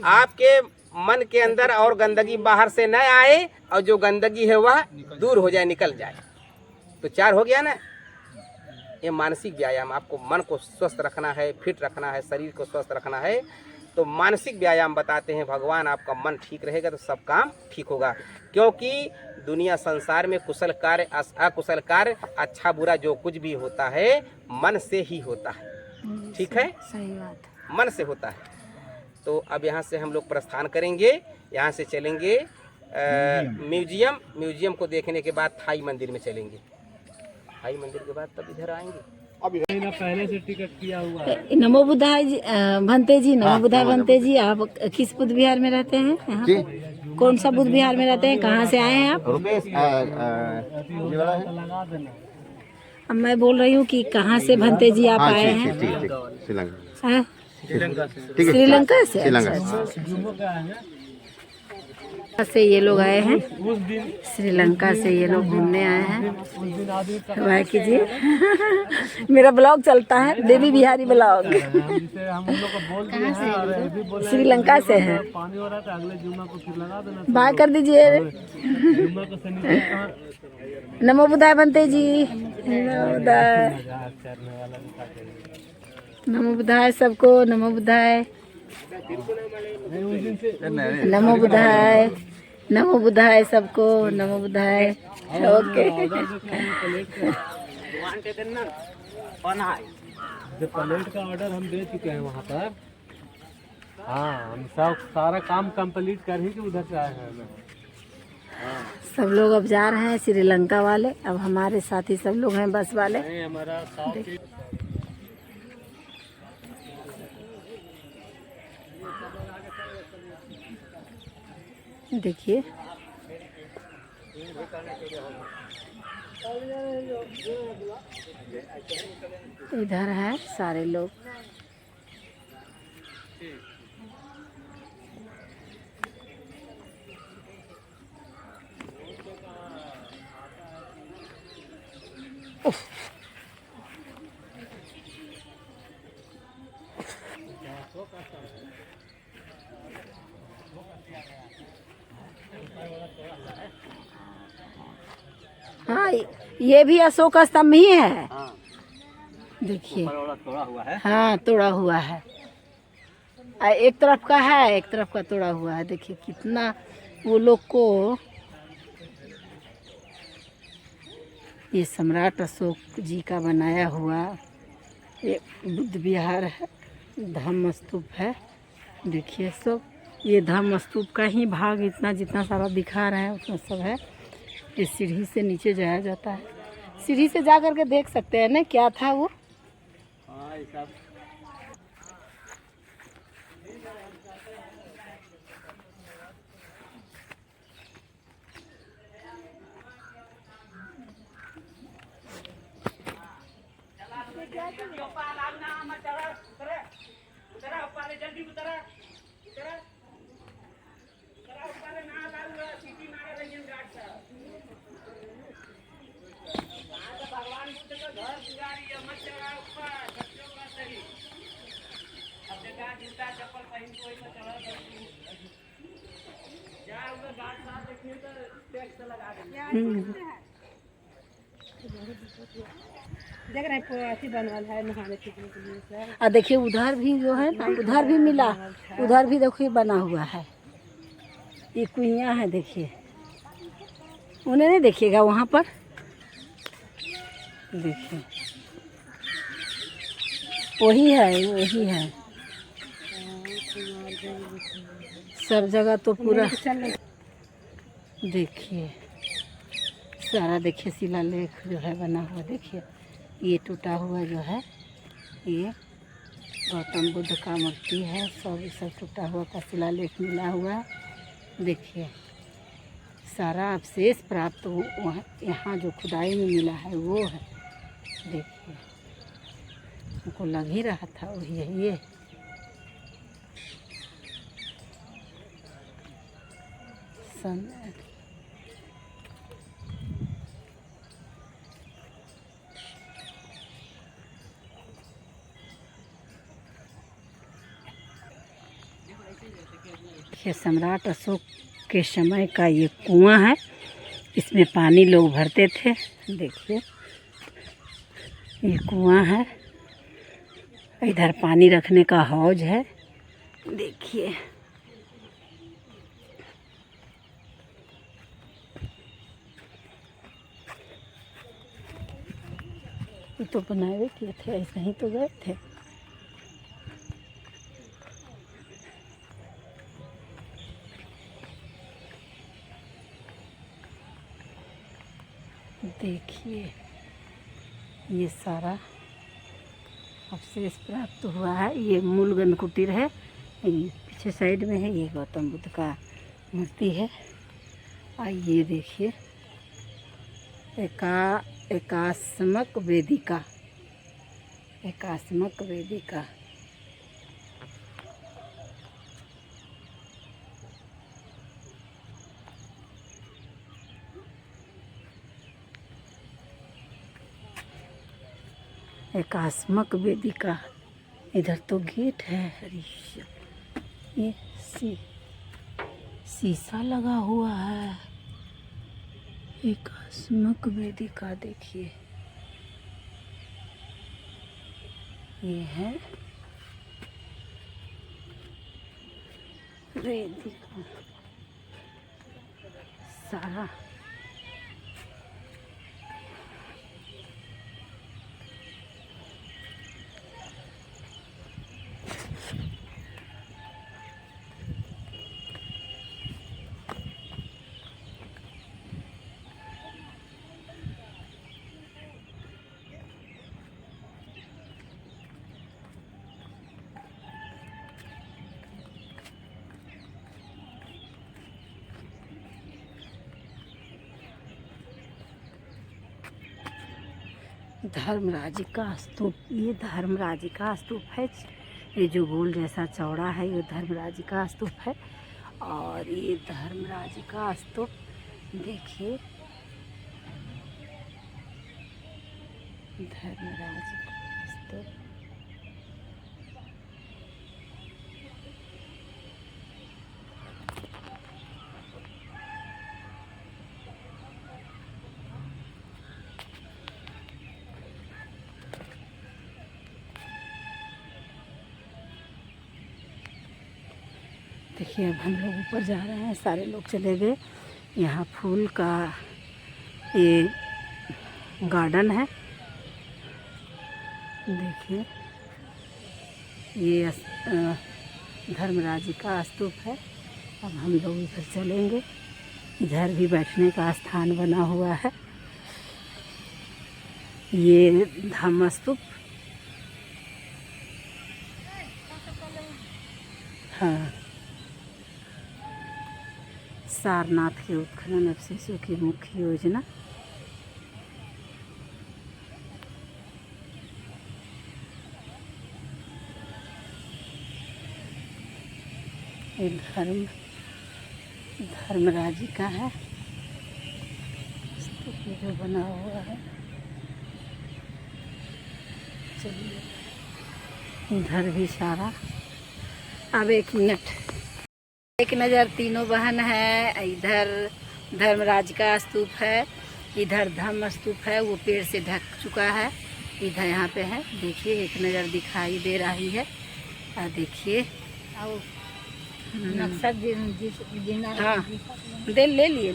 आपके मन के अंदर और गंदगी बाहर से न आए, और जो गंदगी है वह दूर हो जाए, निकल जाए। तो 4 हो गया ना। ये मानसिक व्यायाम, आपको मन को स्वस्थ रखना है, फिट रखना है, शरीर को स्वस्थ रखना है। तो मानसिक व्यायाम बताते हैं भगवान, आपका मन ठीक रहेगा तो सब काम ठीक होगा। क्योंकि दुनिया संसार में कुशल कार्य, अकुशल कार्य, अच्छा बुरा जो कुछ भी होता है मन से ही होता है। ठीक है, सही बात, मन से होता है। तो अब यहाँ से हम लोग प्रस्थान करेंगे, यहाँ से चलेंगे म्यूजियम को देखने के बाद थाई मंदिर में चलेंगे। थाई मंदिर के बाद तब इधर आएंगे। पहले से टिकट किया हुआ है। नमो बुद्धाय जी, भंते जी, नमो बुद्धाय भंते जी। आप किस बुद्ध विहार में रहते हैं? यहाँ पे कौन सा बुद्ध विहार में रहते हैं? कहाँ से आए हैं आप? अब मैं बोल रही हूँ कि कहाँ से भंते जी आप आए हैं? श्रीलंका से। से ये लोग आए हैं, श्रीलंका से ये लोग घूमने आए हैं। भाई कीजिए मेरा ब्लॉग चलता है, देवी बिहारी ब्लॉग। श्रीलंका से है। बाय कर दीजिए। नमो बुद्धाय भंते जी, नमो बुद्धाय सबको, नमो बुद्धाय, नमो बुद्धाय, नमो बुद्धाय सबको, नमो बुद्धाय। ओके, प्लेट का ऑर्डर हम दे चुके हैं वहाँ पर। हाँ, हम सब सारा काम कंप्लीट कर ही के उधर से आए हैं। सब लोग अब जा रहे हैं श्रीलंका वाले। अब हमारे साथी सब लोग हैं बस वाले। हमारा देखिए इधर है सारे लोग। हाँ, ये भी अशोक स्तंभ ही है। देखिए तोड़ा हुआ है। हाँ, तोड़ा हुआ है। एक तरफ का है, एक तरफ का तोड़ा हुआ है। देखिए कितना वो लोग को, ये सम्राट अशोक जी का बनाया हुआ ये बुद्ध विहार है, धम्म स्तूप है। देखिए सब ये धम्म स्तूप का ही भाग इतना जितना सारा दिखा रहे हैं उसमें सब है। ये सीढ़ी से नीचे जाया जाता है, सीढ़ी से जा करके देख सकते हैं ना क्या था वो। देख रहे हैं अथी बनवाल है नहाने फिरने के लिए सर। और देखिए उधर भी जो है ना, उधर भी मिला, उधर भी देखिए बना हुआ है। ये कुइयाँ है, देखिए उन्हें नहीं देखिएगा वहाँ पर, देखिए वही है, वही है। सब जगह तो पूरा देखिए सारा, देखिए शिलालेख जो है बना हुआ। देखिए ये टूटा हुआ जो है ये गौतम बुद्ध का मूर्ति है। सब टूटा हुआ का शिलालेख मिला हुआ है। देखिए सारा अवशेष प्राप्त वहाँ यहाँ जो खुदाई में मिला है वो है। देखिए हमको लग ही रहा था वही है ये। ये सम्राट अशोक के समय का ये कुआं है, इसमें पानी लोग भरते थे। देखिए ये कुआं है, इधर पानी रखने का हौज है। देखिए ये तो बनाए किए थे, ऐसे ही तो गए थे। देखिए ये सारा अवशेष प्राप्त हुआ है। ये मूल गण कुटीर है, ये पीछे साइड में है, ये गौतम बुद्ध का मूर्ति है। और ये देखिए एकास्मक वेदिका, एकास्मक वेदिका। एकास्मक वेदिका। इधर तो गेट है। ये शीशा लगा हुआ है। एकास्मक वेदिका देखिए, ये है वेदिका सारा। धर्मराज का स्तूप, ये धर्मराज का स्तूप है। ये जो गोल जैसा चौड़ा है ये धर्मराज का स्तूप है। और ये धर्मराज का स्तूप देखिए, धर्मराज का स्तूप। देखिए अब हम लोग ऊपर जा रहे हैं, सारे लोग चले गए। यहाँ फूल का ये गार्डन है, देखिए ये धर्मराज का स्तूप है। अब हम लोग इधर चलेंगे, इधर भी बैठने का स्थान बना हुआ है। ये धम्म स्तूप, हाँ, सारनाथ के उत्खनन अवशेषों की मुख्य योजना। ये धर्मराज का है स्तूप जो बना हुआ है। चलिए इधर भी सारा। अब एक मिनट, एक नज़र तीनों बहन है। इधर धर्मराज का स्तूप है, इधर धम्म स्तूप है, वो पेड़ से ढक चुका है। इधर यहाँ पे है, देखिए एक नज़र दिखाई दे रही है। और देखिए नक्शा हाँ, ले लिए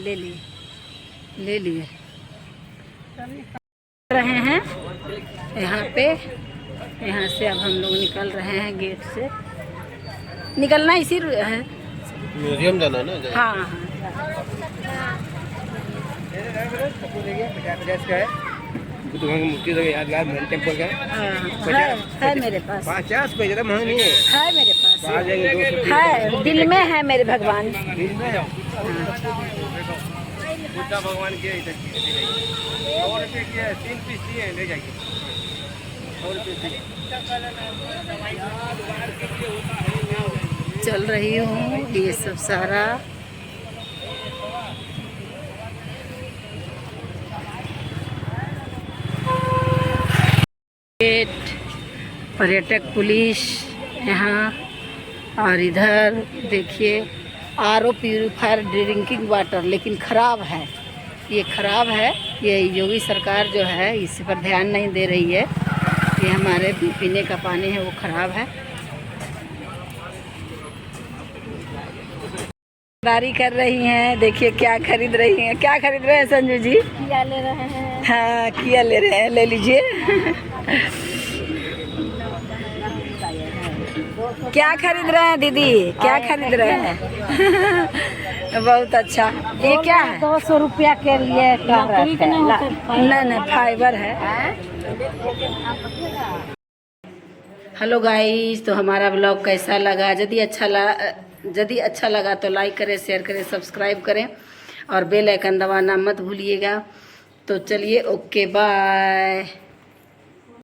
रहे हैं यहाँ पे। यहाँ से अब हम लोग निकल रहे हैं, गेट से निकलना इसी है, म्यूजियम जाना ना। हाँ मूर्ति यादगार टेम्पल का है मेरे पास, 50 पैसे महंगा नहीं है मेरे पास, आ जाएंगे 200 है दिल में है मेरे भगवान। बुद्धा भगवान के 100 रुपये की 3 पीस दिए, ले जाइए 100 रुपये। चल रही हूँ ये सब सारा। पर्यटक पुलिस यहाँ, और इधर देखिए आरओ प्यूरीफायर ड्रिंकिंग वाटर, लेकिन ख़राब है, ये ख़राब है। ये योगी सरकार जो है इस पर ध्यान नहीं दे रही है। ये हमारे पीने का पानी है वो ख़राब है। खरीदारी कर रही हैं, देखिए क्या खरीद रही हैं। क्या खरीद रहे हैं संजू जी? किया ले रहे हैं। हाँ किया ले रहे हैं, ले लीजिए। क्या खरीद रहे हैं दीदी, क्या खरीद रहे हैं? बहुत अच्छा। ये क्या है? 200 रुपया के लिए नहीं फाइबर है। हेलो गाइस, तो हमारा ब्लॉग कैसा लगा? यदि अच्छा लगा तो लाइक करें, शेयर करें, सब्सक्राइब करें और बेल आइकन दबाना मत भूलिएगा। तो चलिए, ओके बाय।